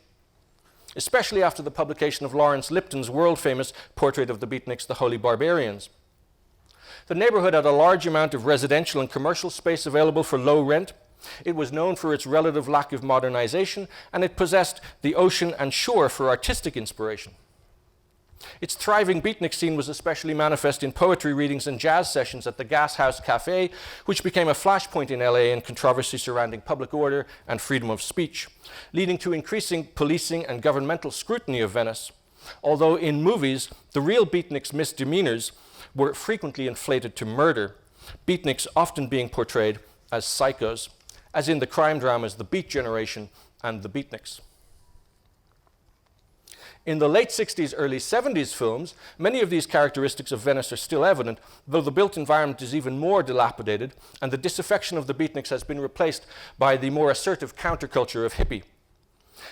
especially after the publication of Lawrence Lipton's world-famous portrait of the beatniks, the Holy Barbarians. The neighborhood had a large amount of residential and commercial space available for low rent. It was known for its relative lack of modernization, and it possessed the ocean and shore for artistic inspiration. Its thriving beatnik scene was especially manifest in poetry readings and jazz sessions at the Gas House Cafe, which became a flashpoint in LA in controversy surrounding public order and freedom of speech, leading to increasing policing and governmental scrutiny of Venice. Although in movies, the real beatniks' misdemeanors were frequently inflated to murder, beatniks often being portrayed as psychos, as in the crime dramas The Beat Generation and The Beatniks. In the late 60s, early 70s films, many of these characteristics of Venice are still evident, though the built environment is even more dilapidated, and the disaffection of the beatniks has been replaced by the more assertive counterculture of hippie.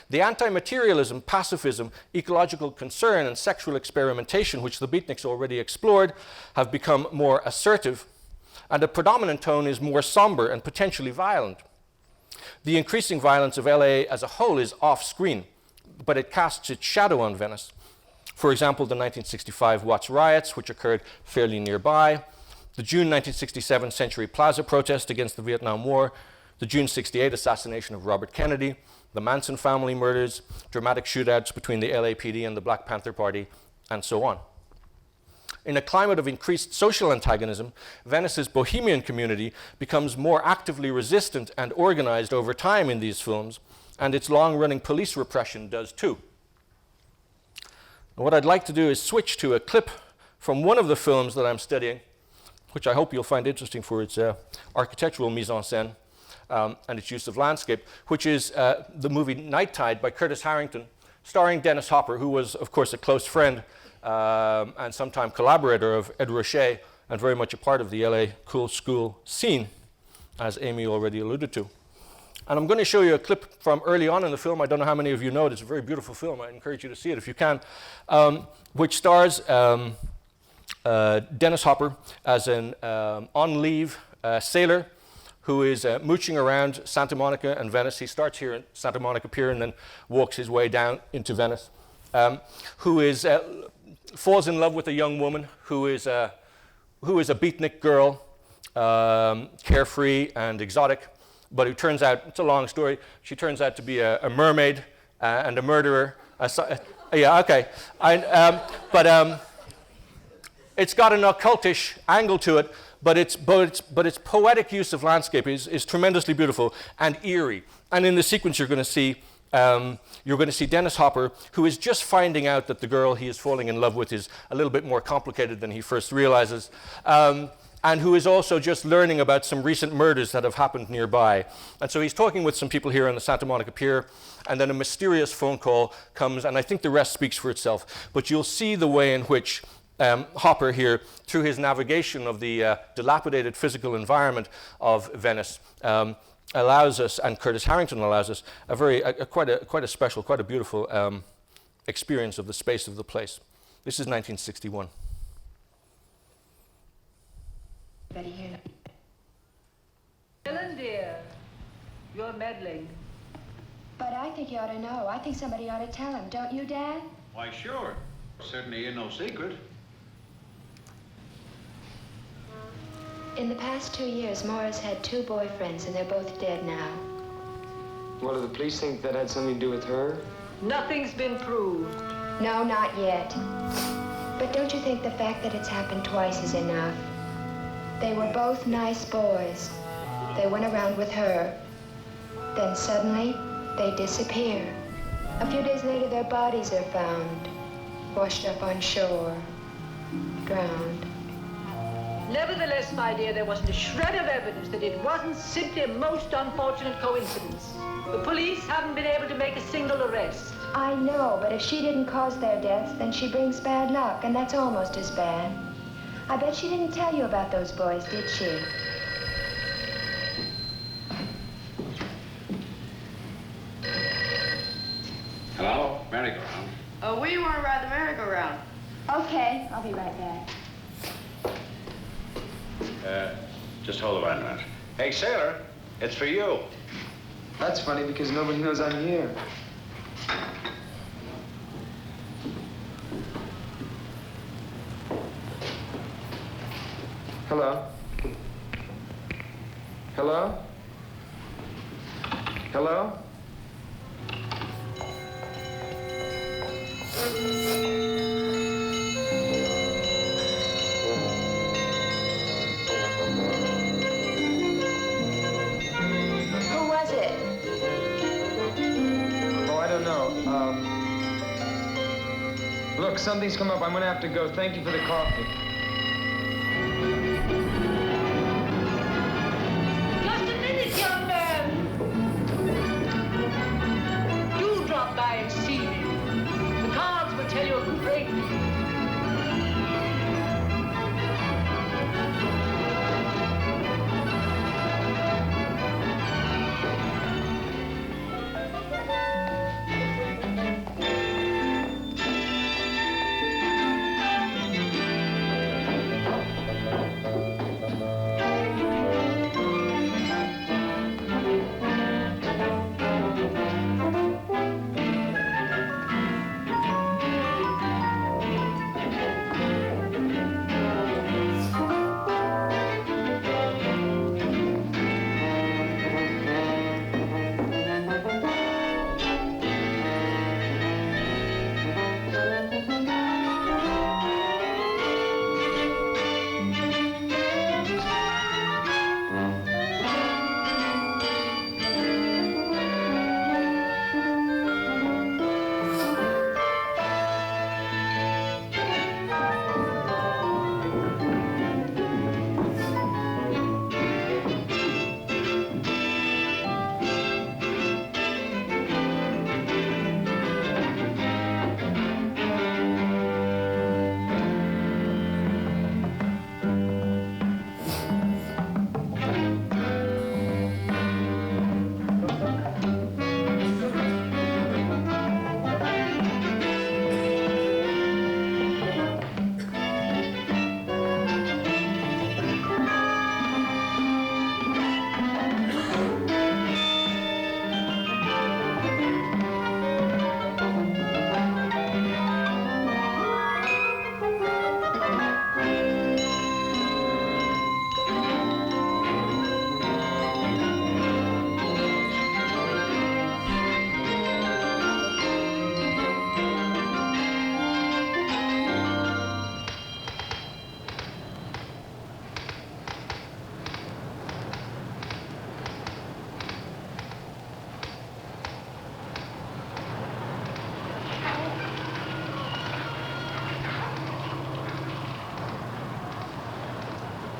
The anti-materialism, pacifism, ecological concern, and sexual experimentation, which the beatniks already explored, have become more assertive, and a predominant tone is more somber and potentially violent. The increasing violence of LA as a whole is off-screen, but it casts its shadow on Venice. For example, the 1965 Watts riots, which occurred fairly nearby, the June 1967 Century Plaza protest against the Vietnam War, the June 68 assassination of Robert Kennedy, the Manson family murders, dramatic shootouts between the LAPD and the Black Panther Party, and so on. In a climate of increased social antagonism, Venice's bohemian community becomes more actively resistant and organized over time in these films, and its long-running police repression does too. And what I'd like to do is switch to a clip from one of the films that I'm studying, which I hope you'll find interesting for its architectural mise-en-scène and its use of landscape, which is the movie Night Tide by Curtis Harrington, starring Dennis Hopper, who was, of course, a close friend and sometime collaborator of Ed Ruscha, and very much a part of the LA cool school scene, as Amy already alluded to. And I'm going to show you a clip from early on in the film. I don't know how many of you know it. It's a very beautiful film. I encourage you to see it if you can, which stars Dennis Hopper as an on-leave sailor who is mooching around Santa Monica and Venice. He starts here at Santa Monica Pier and then walks his way down into Venice, who is falls in love with a young woman who is a beatnik girl, carefree and exotic, but who turns out, it's a long story, she turns out to be a mermaid and a murderer. Yeah, okay. But it's got an occultish angle to it, but its poetic use of landscape is tremendously beautiful and eerie. And in the sequence you're going to see Dennis Hopper, who is just finding out that the girl he is falling in love with is a little bit more complicated than he first realizes, and who is also just learning about some recent murders that have happened nearby. And so he's talking with some people here on the Santa Monica Pier, and then a mysterious phone call comes, and I think the rest speaks for itself. But you'll see the way in which Hopper here, through his navigation of the dilapidated physical environment of Venice, allows us, and Curtis Harrington allows us, quite a special, quite a beautiful experience of the space of the place. This is 1961. Betty here. Ellen, dear, you're meddling. But I think you ought to know. I think somebody ought to tell him. Don't you, Dad? Why, sure. Certainly ain't no secret. In the past 2 years, Maura's had 2 boyfriends, and they're both dead now. What, do the police think that had something to do with her? Nothing's been proved. No, not yet. But don't you think the fact that it's happened twice is enough? They were both nice boys. They went around with her. Then suddenly, they disappear. A few days later, their bodies are found, washed up on shore, drowned. Nevertheless, my dear, there wasn't a shred of evidence that it wasn't simply a most unfortunate coincidence. The police haven't been able to make a single arrest. I know, but if she didn't cause their deaths, then she brings bad luck, and that's almost as bad. I bet she didn't tell you about those boys, did she? Hello? Merry-go-round. Oh, we want to ride the merry-go-round. Okay, I'll be right back. Just hold the line a minute. Hey, sailor, it's for you. That's funny because nobody knows I'm here. Hello? Hello? Hello? Who was it? Oh, I don't know. Look, something's come up. I'm gonna have to go. Thank you for the coffee. Just a minute, young man. Do drop by and see me. The cards will tell you a great deal.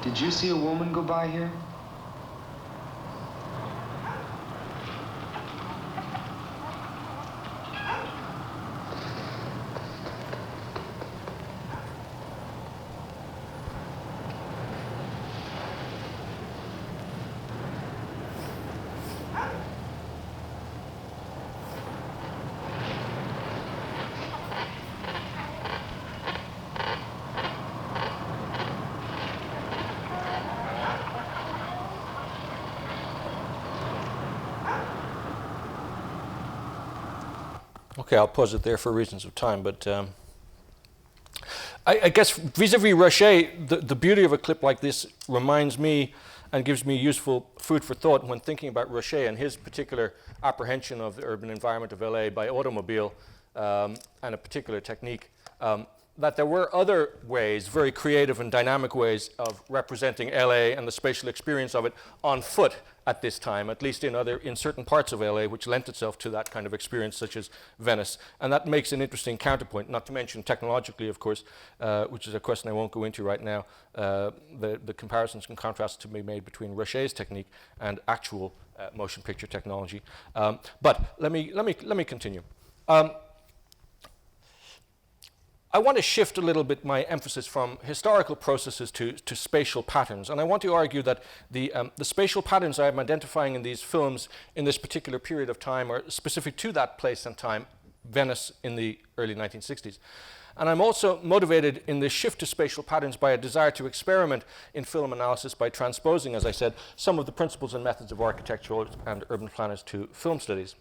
Did you see a woman go by here? Okay, I'll pause it there for reasons of time, but I guess vis-a-vis Ruscha, the beauty of a clip like this reminds me and gives me useful food for thought when thinking about Ruscha and his particular apprehension of the urban environment of LA by automobile and a particular technique, that there were other ways, very creative and dynamic ways of representing LA and the spatial experience of it on foot at this time, at least in certain parts of LA, which lent itself to that kind of experience, such as Venice. And that makes an interesting counterpoint, not to mention technologically, of course, which is a question I won't go into right now. The comparisons and contrasts to be made between Ruscha's technique and actual motion picture technology. But let me continue. I want to shift a little bit my emphasis from historical processes to spatial patterns. And I want to argue that the spatial patterns I'm identifying in these films in this particular period of time are specific to that place and time, Venice in the early 1960s. And I'm also motivated in this shift to spatial patterns by a desire to experiment in film analysis by transposing, as I said, some of the principles and methods of architectural and urban planners to film studies.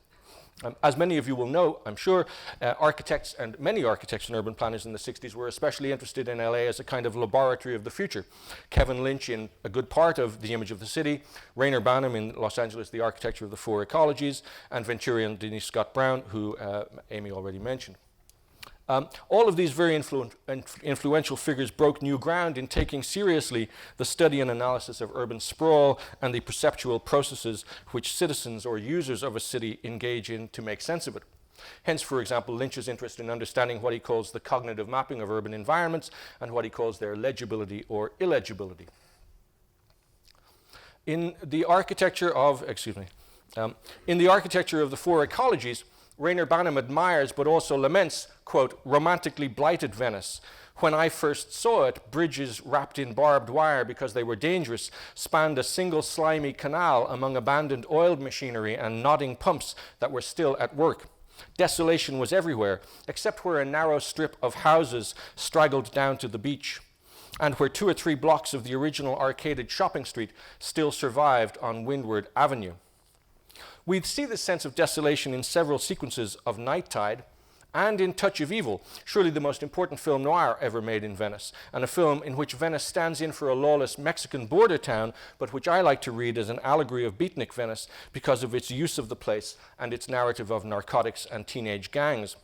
As many of you will know, I'm sure, architects and many architects and urban planners in the 60s were especially interested in LA as a kind of laboratory of the future. Kevin Lynch in a good part of The Image of the City, Rainer Banham in Los Angeles, The Architecture of the Four Ecologies, and Venturian Denise Scott Brown, who Amy already mentioned. All of these very influential figures broke new ground in taking seriously the study and analysis of urban sprawl and the perceptual processes which citizens or users of a city engage in to make sense of it. Hence, for example, Lynch's interest in understanding what he calls the cognitive mapping of urban environments and what he calls their legibility or illegibility. In the architecture of the Four Ecologies, Rainer Banham admires but also laments, quote, romantically blighted Venice. When I first saw it, bridges wrapped in barbed wire because they were dangerous spanned a single slimy canal among abandoned oil machinery and nodding pumps that were still at work. Desolation was everywhere, except where a narrow strip of houses straggled down to the beach, and where 2 or 3 blocks of the original arcaded shopping street still survived on Windward Avenue. We see this sense of desolation in several sequences of Night Tide and in Touch of Evil, surely the most important film noir ever made in Venice, and a film in which Venice stands in for a lawless Mexican border town, but which I like to read as an allegory of beatnik Venice because of its use of the place and its narrative of narcotics and teenage gangs.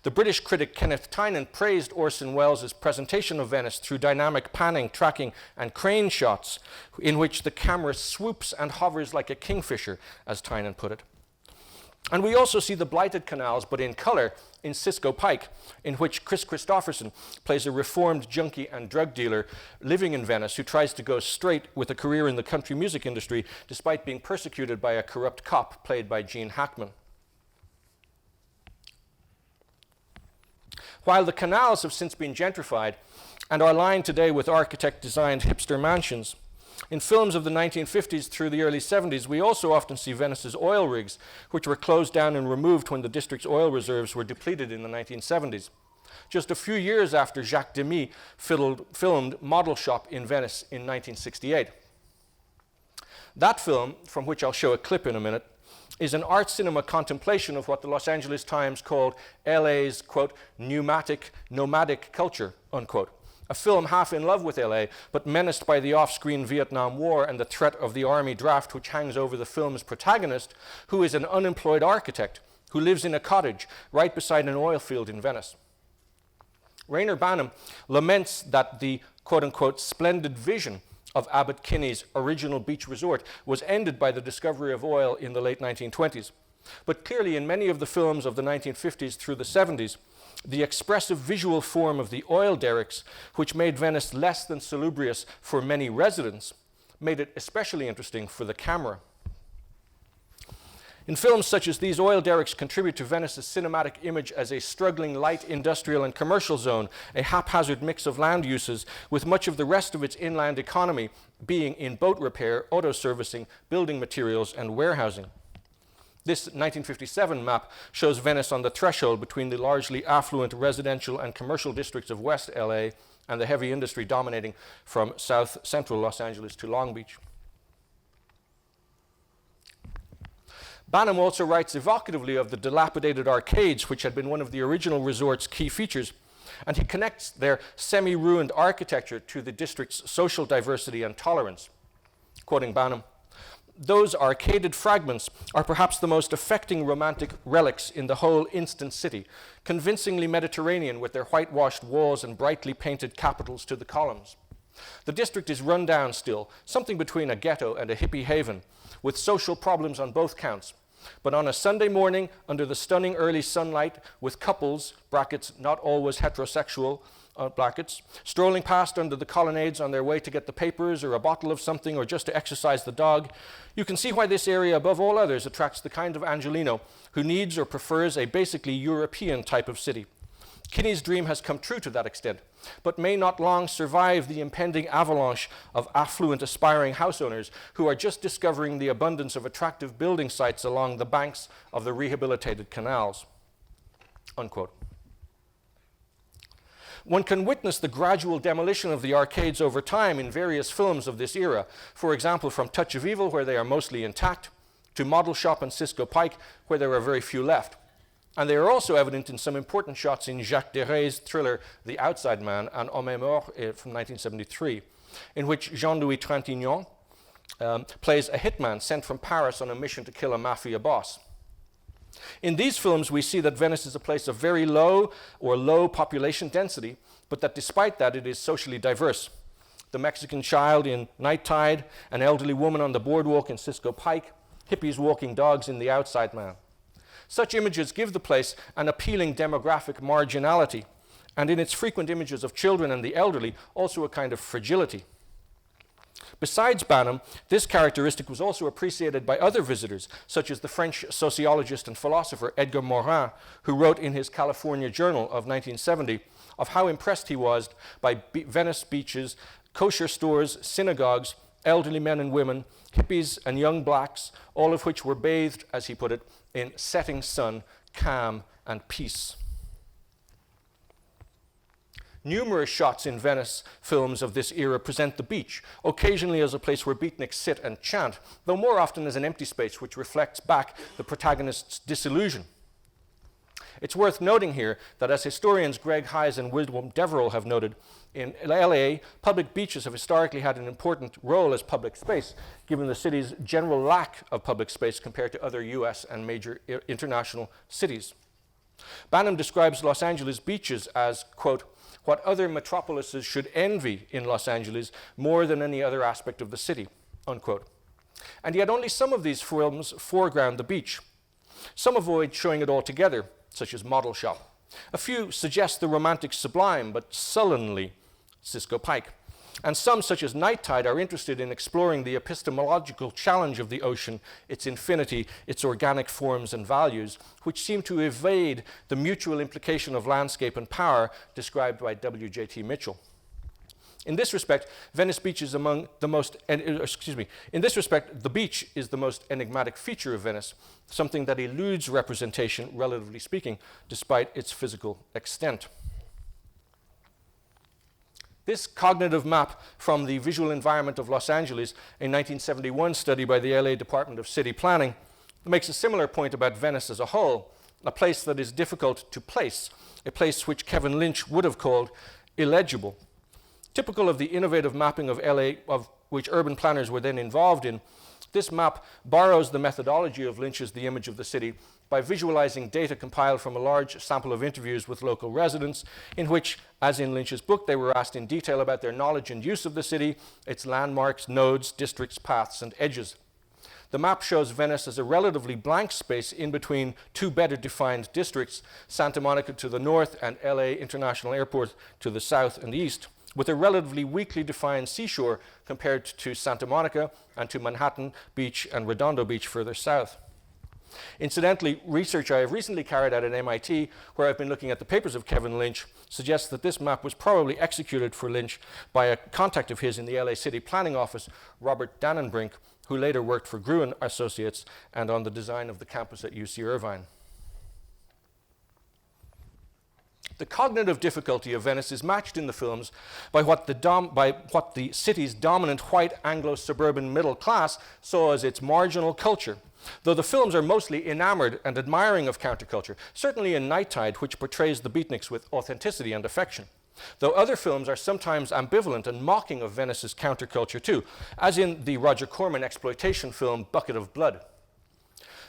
The British critic Kenneth Tynan praised Orson Welles' presentation of Venice through dynamic panning, tracking, and crane shots in which the camera swoops and hovers like a kingfisher, as Tynan put it. And we also see the blighted canals, but in color, in Cisco Pike, in which Chris Christopherson plays a reformed junkie and drug dealer living in Venice who tries to go straight with a career in the country music industry despite being persecuted by a corrupt cop played by Gene Hackman. While the canals have since been gentrified and are lined today with architect-designed hipster mansions, in films of the 1950s through the early 70s, we also often see Venice's oil rigs, which were closed down and removed when the district's oil reserves were depleted in the 1970s. Just a few years after Jacques Demy filmed Model Shop in Venice in 1968. That film, from which I'll show a clip in a minute, is an art cinema contemplation of what the Los Angeles Times called LA's, quote, pneumatic, nomadic culture, unquote. A film half in love with LA, but menaced by the off-screen Vietnam War and the threat of the army draft which hangs over the film's protagonist, who is an unemployed architect who lives in a cottage right beside an oil field in Venice. Rainer Banham laments that the, quote-unquote, splendid vision of Abbot Kinney's original beach resort was ended by the discovery of oil in the late 1920s. But clearly in many of the films of the 1950s through the 70s, the expressive visual form of the oil derricks, which made Venice less than salubrious for many residents, made it especially interesting for the camera. In films such as these, oil derricks contribute to Venice's cinematic image as a struggling light industrial and commercial zone, a haphazard mix of land uses, with much of the rest of its inland economy being in boat repair, auto servicing, building materials, and warehousing. This 1957 map shows Venice on the threshold between the largely affluent residential and commercial districts of West LA and the heavy industry dominating from south central Los Angeles to Long Beach. Banham also writes evocatively of the dilapidated arcades, which had been one of the original resort's key features, and he connects their semi-ruined architecture to the district's social diversity and tolerance. Quoting Banham, "Those arcaded fragments are perhaps the most affecting romantic relics in the whole instant city, convincingly Mediterranean with their whitewashed walls and brightly painted capitals to the columns. The district is run down still, something between a ghetto and a hippie haven, with social problems on both counts. But on a Sunday morning, under the stunning early sunlight, with couples, brackets, not always heterosexual, brackets, strolling past under the colonnades on their way to get the papers or a bottle of something or just to exercise the dog, you can see why this area above all others attracts the kind of Angelino who needs or prefers a basically European type of city. Kinney's dream has come true to that extent, but may not long survive the impending avalanche of affluent aspiring house owners who are just discovering the abundance of attractive building sites along the banks of the rehabilitated canals." Unquote. One can witness the gradual demolition of the arcades over time in various films of this era, for example from Touch of Evil, where they are mostly intact, to Model Shop and Cisco Pike, where there are very few left. And they are also evident in some important shots in Jacques Deré's thriller The Outside Man and Homme est mort from 1973, in which Jean-Louis Trintignant plays a hitman sent from Paris on a mission to kill a mafia boss. In these films, we see that Venice is a place of very low or low population density, but that despite that, it is socially diverse. The Mexican child in Night Tide, an elderly woman on the boardwalk in Cisco Pike, hippies walking dogs in The Outside Man. Such images give the place an appealing demographic marginality, and in its frequent images of children and the elderly, also a kind of fragility. Besides Banham, this characteristic was also appreciated by other visitors, such as the French sociologist and philosopher Edgar Morin, who wrote in his California Journal of 1970 of how impressed he was by Venice beaches, kosher stores, synagogues, elderly men and women, hippies and young blacks, all of which were bathed, as he put it, in setting sun, calm, and peace. Numerous shots in Venice films of this era present the beach, occasionally as a place where beatniks sit and chant, though more often as an empty space which reflects back the protagonist's disillusion. It's worth noting here that as historians Greg Hayes and William Deverell have noted, in LA, public beaches have historically had an important role as public space, given the city's general lack of public space compared to other US and major international cities. Banham describes Los Angeles beaches as, quote, "what other metropolises should envy in Los Angeles more than any other aspect of the city," unquote. And yet only some of these films foreground the beach. Some avoid showing it altogether, such as Model Shop. A few suggest the romantic sublime, but sullenly, Cisco Pike. And some, such as Night Tide, are interested in exploring the epistemological challenge of the ocean, its infinity, its organic forms and values, which seem to evade the mutual implication of landscape and power described by W.J.T. Mitchell. In this respect, Venice Beach is among the most, in this respect, the beach is the most enigmatic feature of Venice, something that eludes representation, relatively speaking, despite its physical extent. This cognitive map from the visual environment of Los Angeles, a 1971 study by the LA Department of City Planning, makes a similar point about Venice as a whole, a place that is difficult to place, a place which Kevin Lynch would have called illegible. Typical of the innovative mapping of LA, of which urban planners were then involved in, this map borrows the methodology of Lynch's The Image of the City by visualizing data compiled from a large sample of interviews with local residents, in which, as in Lynch's book, they were asked in detail about their knowledge and use of the city, its landmarks, nodes, districts, paths, and edges. The map shows Venice as a relatively blank space in between two better defined districts, Santa Monica to the north and LA International Airport to the south and east, with a relatively weakly defined seashore compared to Santa Monica and to Manhattan Beach and Redondo Beach further south. Incidentally, research I have recently carried out at MIT, where I've been looking at the papers of Kevin Lynch, suggests that this map was probably executed for Lynch by a contact of his in the LA City Planning Office, Robert Dannenbrink, who later worked for Gruen Associates and on the design of the campus at UC Irvine. The cognitive difficulty of Venice is matched in the films by what the city's dominant white Anglo-suburban middle class saw as its marginal culture, though the films are mostly enamored and admiring of counterculture, certainly in Night Tide, which portrays the beatniks with authenticity and affection. Though other films are sometimes ambivalent and mocking of Venice's counterculture too, as in the Roger Corman exploitation film Bucket of Blood.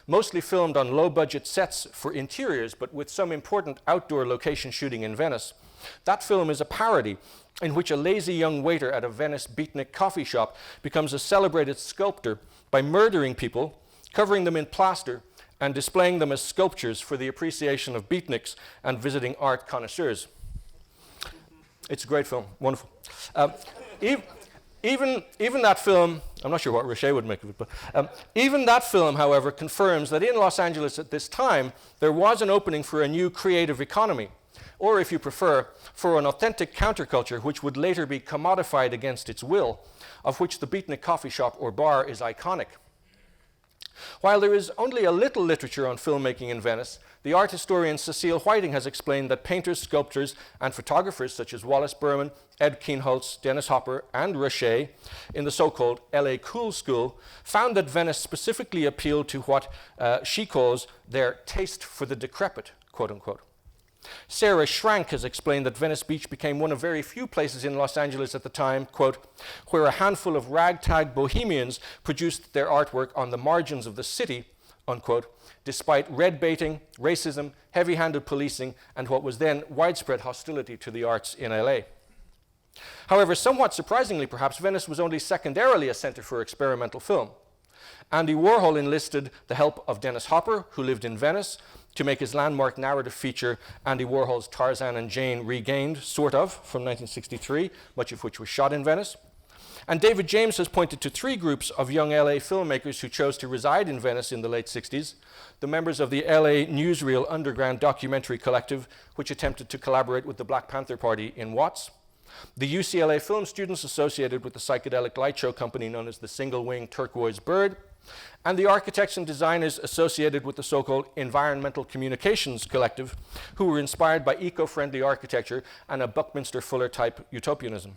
Mostly filmed on low-budget sets for interiors, but with some important outdoor location shooting in Venice, that film is a parody in which a lazy young waiter at a Venice beatnik coffee shop becomes a celebrated sculptor by murdering people, covering them in plaster, and displaying them as sculptures for the appreciation of beatniks and visiting art connoisseurs. It's a great film, wonderful. Even that film, I'm not sure what Ruscha would make of it, but even that film, however, confirms that in Los Angeles at this time, there was an opening for a new creative economy, or if you prefer, for an authentic counterculture which would later be commodified against its will, of which the beatnik coffee shop or bar is iconic. While there is only a little literature on filmmaking in Venice, the art historian Cecile Whiting has explained that painters, sculptors, and photographers such as Wallace Berman, Ed Kienholz, Dennis Hopper, and Ruscha in the so-called LA Cool School found that Venice specifically appealed to what she calls their taste for the decrepit, quote-unquote. Sarah Schrank has explained that Venice Beach became one of very few places in Los Angeles at the time, quote, where a handful of ragtag bohemians produced their artwork on the margins of the city, unquote, despite red baiting, racism, heavy-handed policing, and what was then widespread hostility to the arts in LA. However, somewhat surprisingly perhaps, Venice was only secondarily a center for experimental film. Andy Warhol enlisted the help of Dennis Hopper, who lived in Venice, to make his landmark narrative feature, Andy Warhol's Tarzan and Jane Regained, sort of, from 1963, much of which was shot in Venice. And David James has pointed to three groups of young LA filmmakers who chose to reside in Venice in the late 60s, the members of the LA Newsreel Underground Documentary Collective, which attempted to collaborate with the Black Panther Party in Watts, the UCLA film students associated with the psychedelic light show company known as the Single Wing Turquoise Bird, and the architects and designers associated with the so-called Environmental Communications Collective, who were inspired by eco-friendly architecture and a Buckminster Fuller-type utopianism.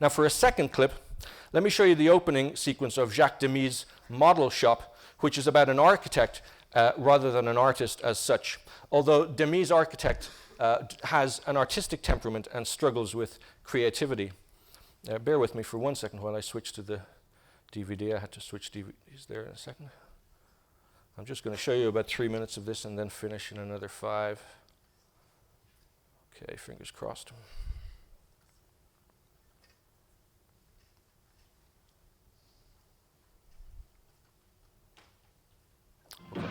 Now for a second clip, let me show you the opening sequence of Jacques Demy's Model Shop, which is about an architect rather than an artist as such, although Demy's architect has an artistic temperament and struggles with creativity. Bear with me for 1 second while I switch to the DVD. I had to switch DVDs there in a second. I'm just going to show you about 3 minutes of this and then finish in another 5. Okay, fingers crossed. Okay.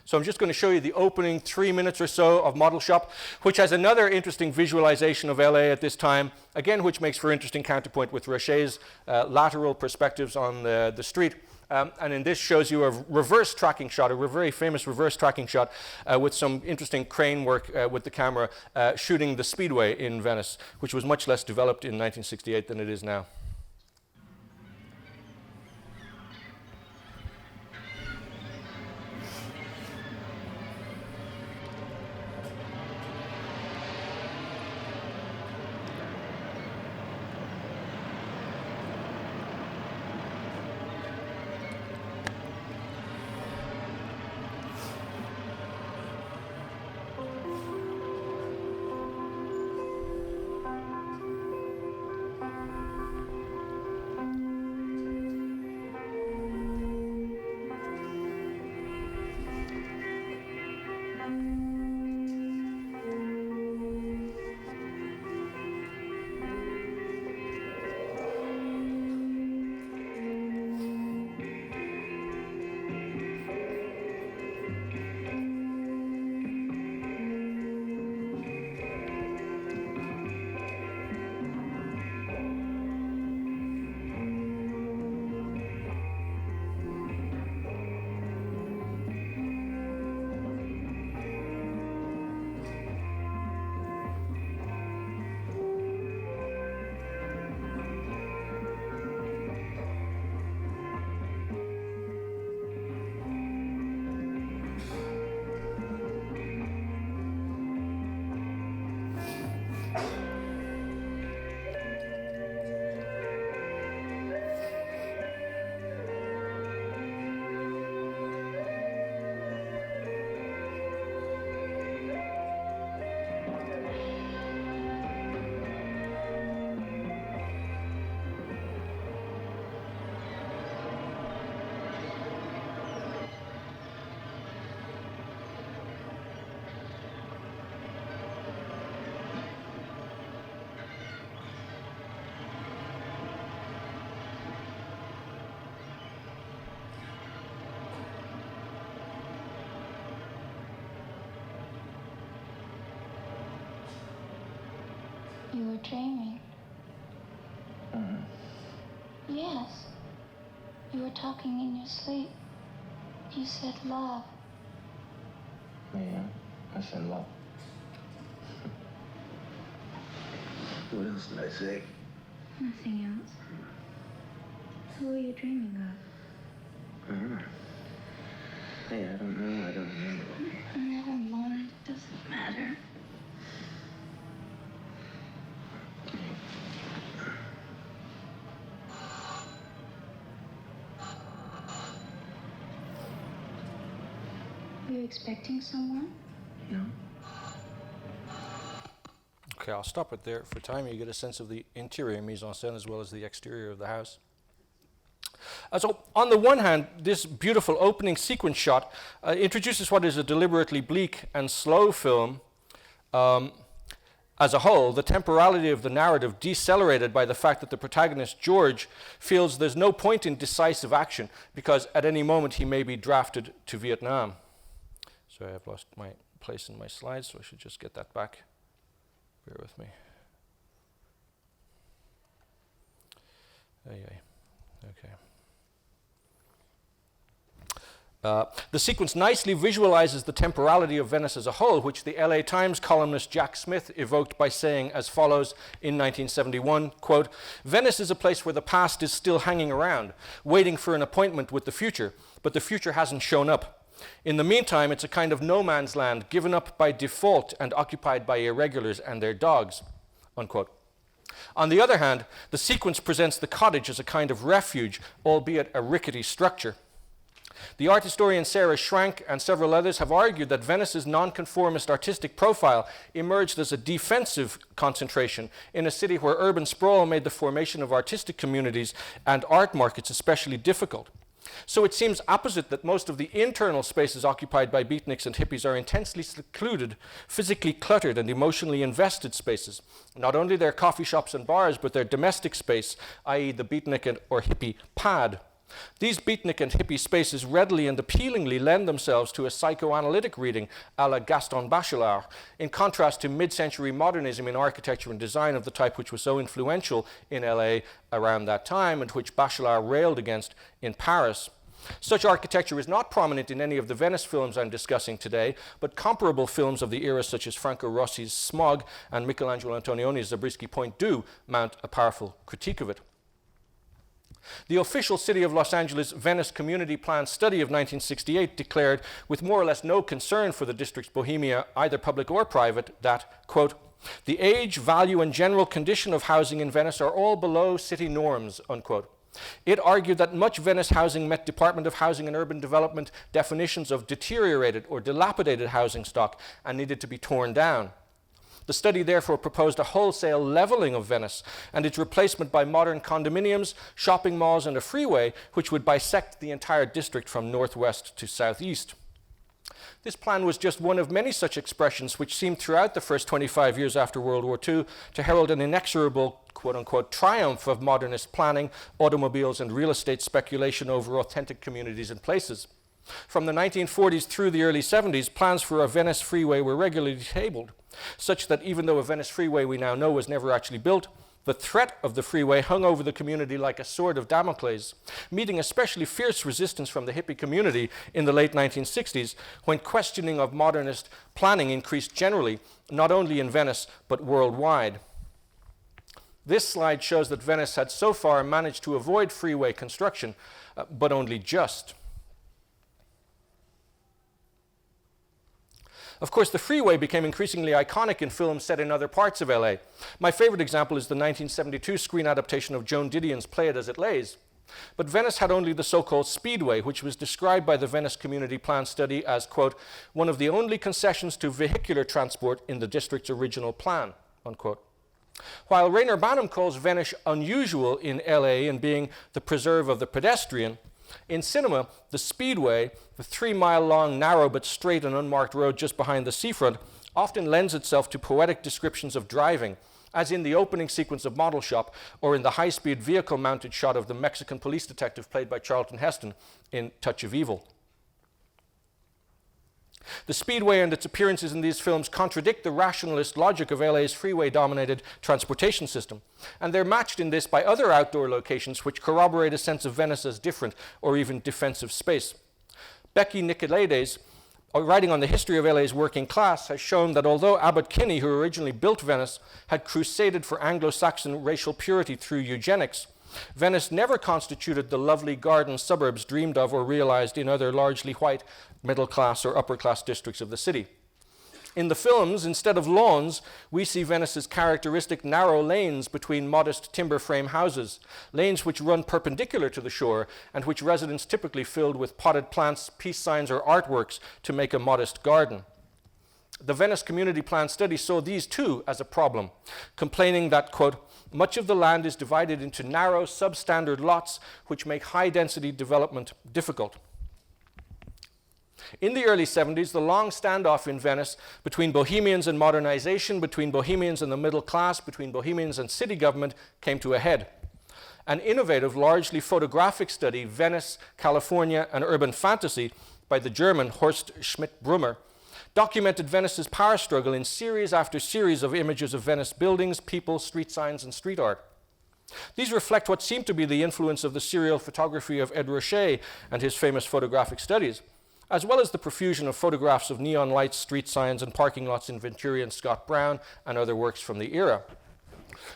So I'm just going to show you the opening 3 minutes or so of Model Shop, which has another interesting visualization of LA at this time, again, which makes for interesting counterpoint with Ruscha's lateral perspectives on the street. And in this shows you a reverse tracking shot, a very famous reverse tracking shot with some interesting crane work with the camera shooting the Speedway in Venice, which was much less developed in 1968 than it is now. You were dreaming. Yes. You were talking in your sleep. You said love. Yeah, I said love. What else did I say? Nothing else. Who are you dreaming of? Hey, I don't know. I don't remember. Never mind. It doesn't matter. Are you expecting someone? No. Okay, I'll stop it there for time. You get a sense of the interior mise-en-scène as well as the exterior of the house. So, on the one hand, this beautiful opening sequence shot introduces what is a deliberately bleak and slow film. As a whole, the temporality of the narrative decelerated by the fact that the protagonist, George, feels there's no point in decisive action because at any moment he may be drafted to Vietnam. So I have lost my place in my slides, so I should just get that back. Bear with me. Okay. The sequence nicely visualizes the temporality of Venice as a whole, which the LA Times columnist Jack Smith evoked by saying as follows in 1971, quote, "Venice is a place where the past is still hanging around, waiting for an appointment with the future, but the future hasn't shown up. In the meantime, it's a kind of no man's land given up by default and occupied by irregulars and their dogs," unquote. On the other hand, the sequence presents the cottage as a kind of refuge, albeit a rickety structure. The art historian Sarah Schrank and several others have argued that Venice's nonconformist artistic profile emerged as a defensive concentration in a city where urban sprawl made the formation of artistic communities and art markets especially difficult. So it seems opposite that most of the internal spaces occupied by beatniks and hippies are intensely secluded, physically cluttered and emotionally invested spaces. Not only their coffee shops and bars, but their domestic space, i.e. the beatnik or hippie pad. These beatnik and hippie spaces readily and appealingly lend themselves to a psychoanalytic reading a la Gaston Bachelard, in contrast to mid-century modernism in architecture and design of the type which was so influential in LA around that time and which Bachelard railed against in Paris. Such architecture is not prominent in any of the Venice films I'm discussing today, but comparable films of the era such as Franco Rossi's Smog and Michelangelo Antonioni's Zabriskie Point do mount a powerful critique of it. The official City of Los Angeles Venice Community Plan study of 1968 declared, with more or less no concern for the district's bohemia, either public or private, that, quote, "The age, value, and general condition of housing in Venice are all below city norms," unquote. It argued that much Venice housing met Department of Housing and Urban Development definitions of deteriorated or dilapidated housing stock and needed to be torn down. The study therefore proposed a wholesale leveling of Venice and its replacement by modern condominiums, shopping malls, and a freeway which would bisect the entire district from northwest to southeast. This plan was just one of many such expressions which seemed throughout the first 25 years after World War II to herald an inexorable, quote-unquote, triumph of modernist planning, automobiles, and real estate speculation over authentic communities and places. From the 1940s through the early 70s, plans for a Venice freeway were regularly tabled, such that even though a Venice freeway we now know was never actually built, the threat of the freeway hung over the community like a sword of Damocles, meeting especially fierce resistance from the hippie community in the late 1960s, when questioning of modernist planning increased generally, not only in Venice, but worldwide. This slide shows that Venice had so far managed to avoid freeway construction, but only just. Of course, the freeway became increasingly iconic in films set in other parts of LA. My favorite example is the 1972 screen adaptation of Joan Didion's Play It As It Lays. But Venice had only the so-called speedway, which was described by the Venice Community Plan study as, quote, "one of the only concessions to vehicular transport in the district's original plan," unquote. While Rainer Banham calls Venice unusual in LA in being the preserve of the pedestrian, in cinema, the speedway, the 3-mile-long, narrow but straight and unmarked road just behind the seafront, often lends itself to poetic descriptions of driving, as in the opening sequence of Model Shop or in the high-speed vehicle-mounted shot of the Mexican police detective played by Charlton Heston in Touch of Evil. The speedway and its appearances in these films contradict the rationalist logic of LA's freeway-dominated transportation system, and they're matched in this by other outdoor locations which corroborate a sense of Venice as different or even defensive space. Becky Nicolaides, writing on the history of LA's working class, has shown that although Abbot Kinney, who originally built Venice, had crusaded for Anglo-Saxon racial purity through eugenics, Venice never constituted the lovely garden suburbs dreamed of or realized in other largely white middle-class or upper-class districts of the city. In the films, instead of lawns, we see Venice's characteristic narrow lanes between modest timber frame houses, lanes which run perpendicular to the shore and which residents typically filled with potted plants, peace signs, or artworks to make a modest garden. The Venice Community Plan study saw these too as a problem, complaining that, quote, much of the land is divided into narrow, substandard lots which make high-density development difficult. In the early 70s, the long standoff in Venice between Bohemians and modernization, between Bohemians and the middle class, between Bohemians and city government came to a head. An innovative, largely photographic study, Venice, California, and Urban Fantasy, by the German Horst Schmidt-Brummer, documented Venice's power struggle in series after series of images of Venice buildings, people, street signs, and street art. These reflect what seemed to be the influence of the serial photography of Ed Ruscha and his famous photographic studies, as well as the profusion of photographs of neon lights, street signs, and parking lots in Venturi and Scott Brown and other works from the era.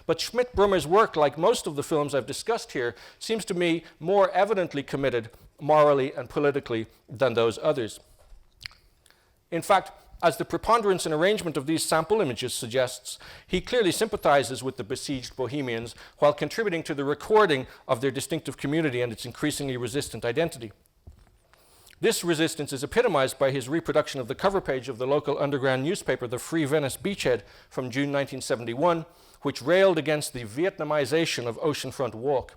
But Schmidt-Brummer's work, like most of the films I've discussed here, seems to me more evidently committed morally and politically than those others. In fact, as the preponderance and arrangement of these sample images suggests, he clearly sympathizes with the besieged Bohemians while contributing to the recording of their distinctive community and its increasingly resistant identity. This resistance is epitomized by his reproduction of the cover page of the local underground newspaper, the Free Venice Beachhead, from June 1971, which railed against the Vietnamization of Oceanfront Walk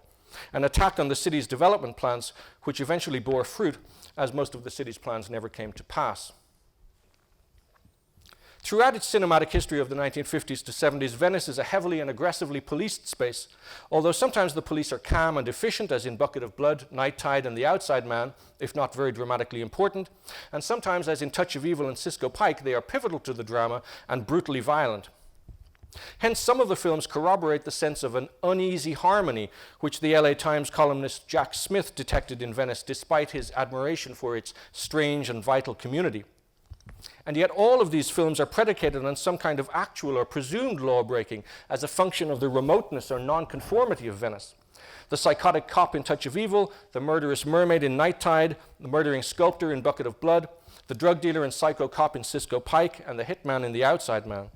and attacked on the city's development plans, which eventually bore fruit, as most of the city's plans never came to pass. Throughout its cinematic history of the 1950s to 70s, Venice is a heavily and aggressively policed space, although sometimes the police are calm and efficient, as in Bucket of Blood, Night Tide, and The Outside Man, if not very dramatically important, and sometimes, as in Touch of Evil and Cisco Pike, they are pivotal to the drama and brutally violent. Hence, some of the films corroborate the sense of an uneasy harmony which the LA Times columnist Jack Smith detected in Venice despite his admiration for its strange and vital community. And yet all of these films are predicated on some kind of actual or presumed law-breaking as a function of the remoteness or nonconformity of Venice. The psychotic cop in Touch of Evil, the murderous mermaid in Night Tide, the murdering sculptor in Bucket of Blood, the drug dealer and psycho cop in Cisco Pike, and the hitman in The Outside Man.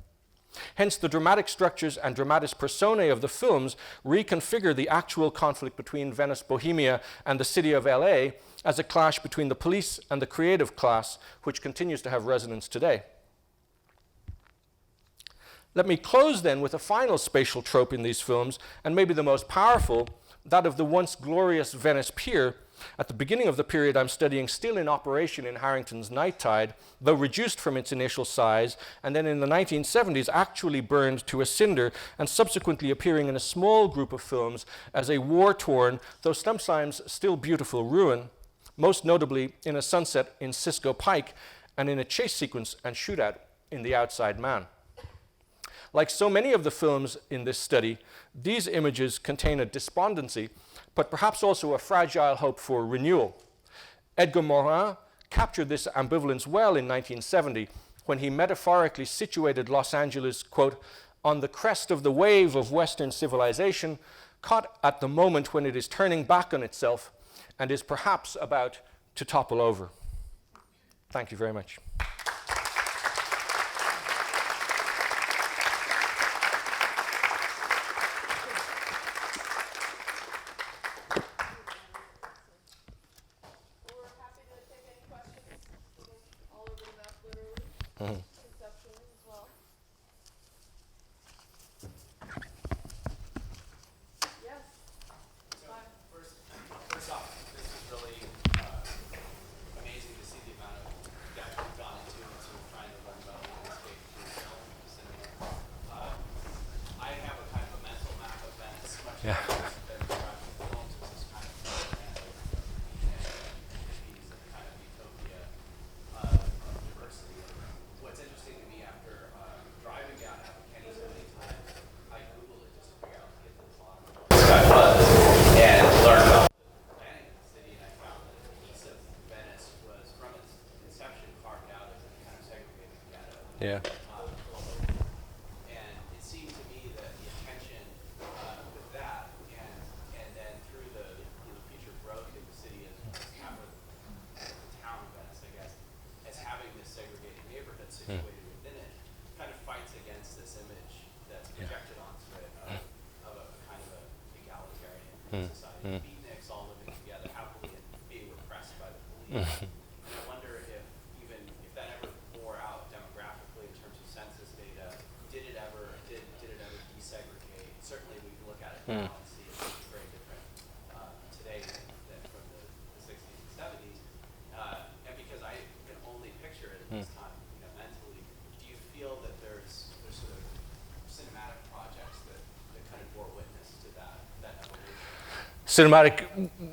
Hence, the dramatic structures and dramatis personae of the films reconfigure the actual conflict between Venice Bohemia and the city of LA as a clash between the police and the creative class, which continues to have resonance today. Let me close then with a final spatial trope in these films, and maybe the most powerful, that of the once glorious Venice Pier, at the beginning of the period I'm studying, still in operation in Harrington's Night Tide, though reduced from its initial size, and then in the 1970s actually burned to a cinder and subsequently appearing in a small group of films as a war-torn, though sometimes still beautiful ruin, most notably in a sunset in Cisco Pike and in a chase sequence and shootout in The Outside Man. Like so many of the films in this study, these images contain a despondency, but perhaps also a fragile hope for renewal. Edgar Morin captured this ambivalence well in 1970 when he metaphorically situated Los Angeles, quote, on the crest of the wave of Western civilization, caught at the moment when it is turning back on itself and is perhaps about to topple over. Thank you very much. Yeah. And it seemed to me that the intention with that, and then through the future growth of the city as kind of the town of Venice, I guess, as having this segregated neighborhood situated within it, kind of fights against this image that's projected onto it of a kind of a egalitarian society, beatniks all living together happily and being repressed by the police. And I wonder if even if that ever bore out demographically in terms of census data, did it ever desegregate? Certainly we can look at it now and see it's very different today than from the 60s and 70s. And because I can only picture it at this time, mentally, do you feel that there's sort of cinematic projects that kind of bore witness to that evolution?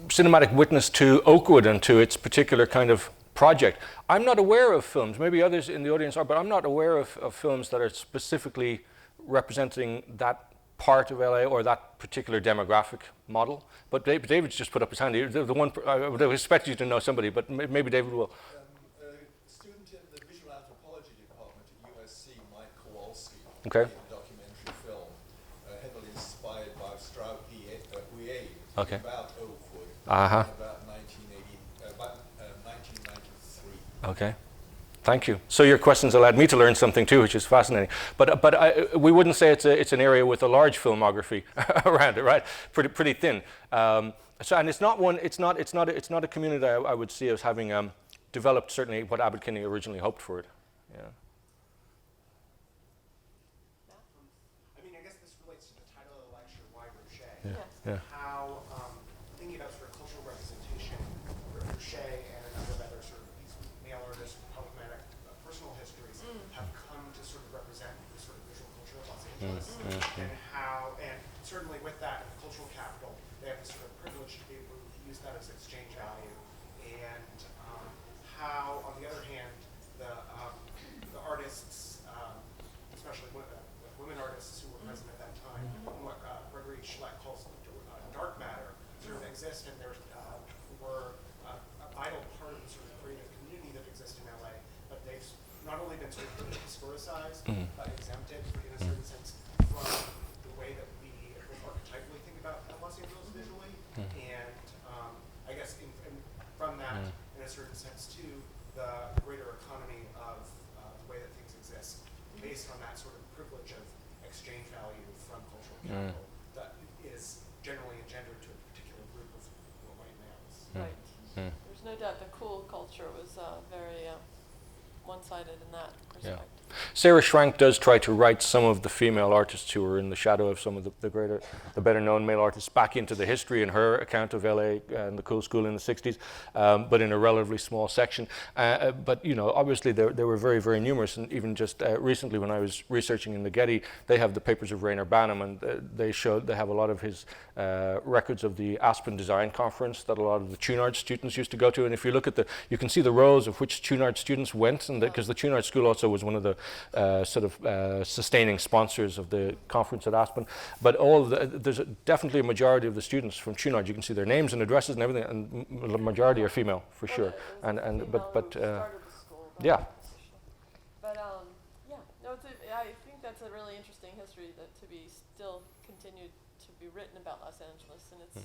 Cinematic witness to Oakwood and to its particular kind of project. I'm not aware of films, maybe others in the audience are, but I'm not aware of films that are specifically representing that part of LA or that particular demographic model. But David's just put up his hand. The one I would expect you to know somebody, but maybe David will. A student in the visual anthropology department at USC, Mike Kowalski, Okay. made a documentary film heavily inspired by Straub Huye Okay. about Oakwood Uh-huh. about 1993. Okay. Thank you. So your questions allowed me to learn something too, which is fascinating. But we wouldn't say it's an area with a large filmography around it, right? Pretty thin. So and it's not a community that I would see as having developed certainly what Abbott Kinney originally hoped for it. Yeah. I mean, I guess this relates to the title of the lecture, Why Ruscha? Yeah. Yeah. How thinking about sort of cultural representation, Ruscha and a number of other sort of these male artists, problematic personal histories have come to sort of represent the sort of visual culture of Los Angeles, and how, and certainly with that in the cultural capital, they have the sort of privilege to be able to use that as exchange value, and how, on the other hand, the artists, especially the women artists who were present at that time, what Gregory Schleck calls dark matter, sort of exist, and there were a vital part of the sort of creative community that exists in LA, but they've not only been sort of historicized, but exempted in a certain sense from the way that we archetypally think about Los Angeles visually, and I guess from that, in a certain sense too, the greater economy of the way that things exist, based on that sort of privilege of exchange value from cultural capital that is generally engendered to a particular group of white males. Right. There's no doubt the cool culture was very one-sided in that respect. Yeah. Sarah Schrank does try to write some of the female artists who were in the shadow of some of the better known male artists back into the history in her account of LA and the cool school in the 60s, but in a relatively small section. But obviously they were very, very numerous, and even just recently when I was researching in the Getty, they have the papers of Rainer Banham, and they have a lot of his records of the Aspen Design Conference that a lot of the Chouinard students used to go to. And if you look at you can see the rows of which Chouinard students went, and because the Chouinard School also was one of the sustaining sponsors of the conference at Aspen. But there's definitely a majority of the students from Chouinard. You can see their names and addresses and everything, and the majority are female for sure. Yeah. But yeah, no, I think that's a really interesting history that to be still continued to be written about Los Angeles, and it's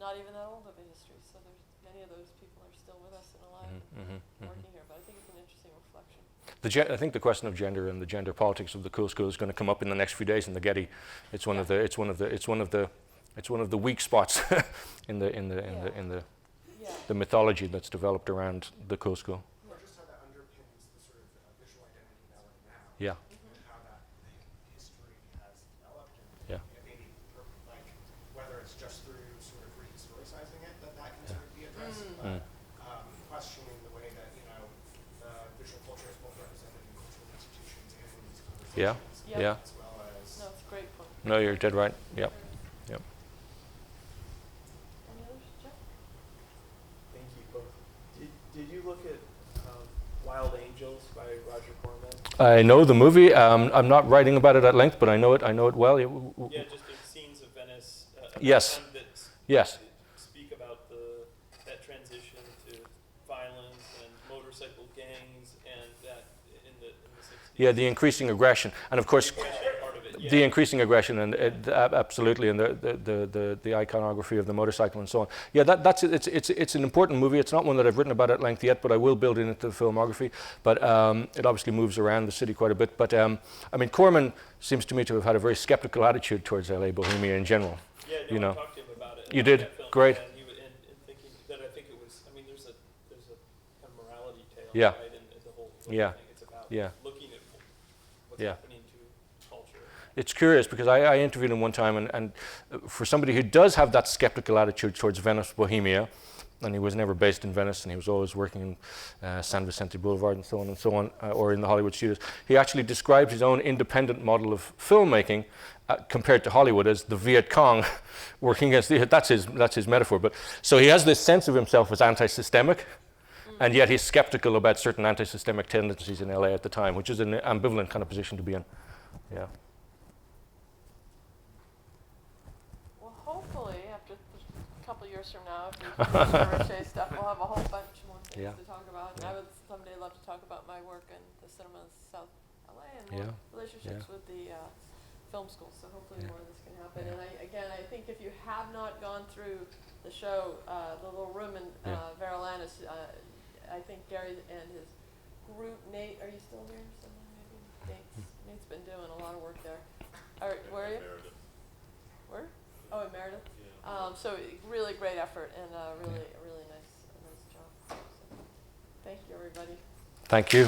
not even that old of a history. So there's many of those people are still with us and alive and working here. But I think it's an interesting reflection. I think the question of gender and the gender politics of the cool school is going to come up in the next few days in the Getty. It's one of the weak spots in the mythology that's developed around the cool school. Or just how that underpins the sort of visual identity of LA now. Yeah. And how that history has developed, and Yeah. maybe like whether it's just through sort of rehistoricizing it that can sort of be addressed, but questioning the way that the visual culture is both represented in cultural institutions and in these conversations. Yeah. As well as No, it's a great point. No, you're dead right. Yep. Yep. Any others, Jeff? Thank you both. Did you look at Wild Angels by Roger Corman? I know the movie. I'm not writing about it at length, but I know it well. Yeah, just the scenes of Venice. Yes. Yes. Speak about that transition to violence and motorcycle gangs, and that in the 60s. Yeah, the increasing aggression, and of course, the increasing aggression, and absolutely, and the iconography of the motorcycle and so on. Yeah, it's an important movie. It's not one that I've written about at length yet, but I will build it into the filmography. But it obviously moves around the city quite a bit. But I mean, Corman seems to me to have had a very skeptical attitude towards LA Bohemia in general. Yeah, no, you know. I talked to him about it. You did? Great. And thinking that I think it was. I mean, there's a kind of morality tale, Yeah. right? And the whole Yeah. thing. It's about Yeah. looking at what's Yeah. happening to culture. It's curious because I interviewed him one time, and for somebody who does have that skeptical attitude towards Venice Bohemia, and he was never based in Venice, and he was always working in San Vicente Boulevard and so on, or in the Hollywood studios. He actually described his own independent model of filmmaking compared to Hollywood as the Viet Cong working against the. That's his metaphor. But so he has this sense of himself as anti-systemic, and yet he's skeptical about certain anti-systemic tendencies in LA at the time, which is an ambivalent kind of position to be in. Yeah. Hopefully, after a couple of years from now, if we finish the Ruscha stuff, we'll have a whole bunch more things to talk about. And I would someday love to talk about my work in the cinema in South LA and more relationships with the film school. So hopefully more of this can happen. And I think if you have not gone through the show, the little room in Verillanis, I think Gary and his group, Nate, are you still here? Maybe Nate's been doing a lot of work there. Where are you? Where? Oh, in Meredith. So really great effort and really nice job. So, thank you, everybody. Thank you.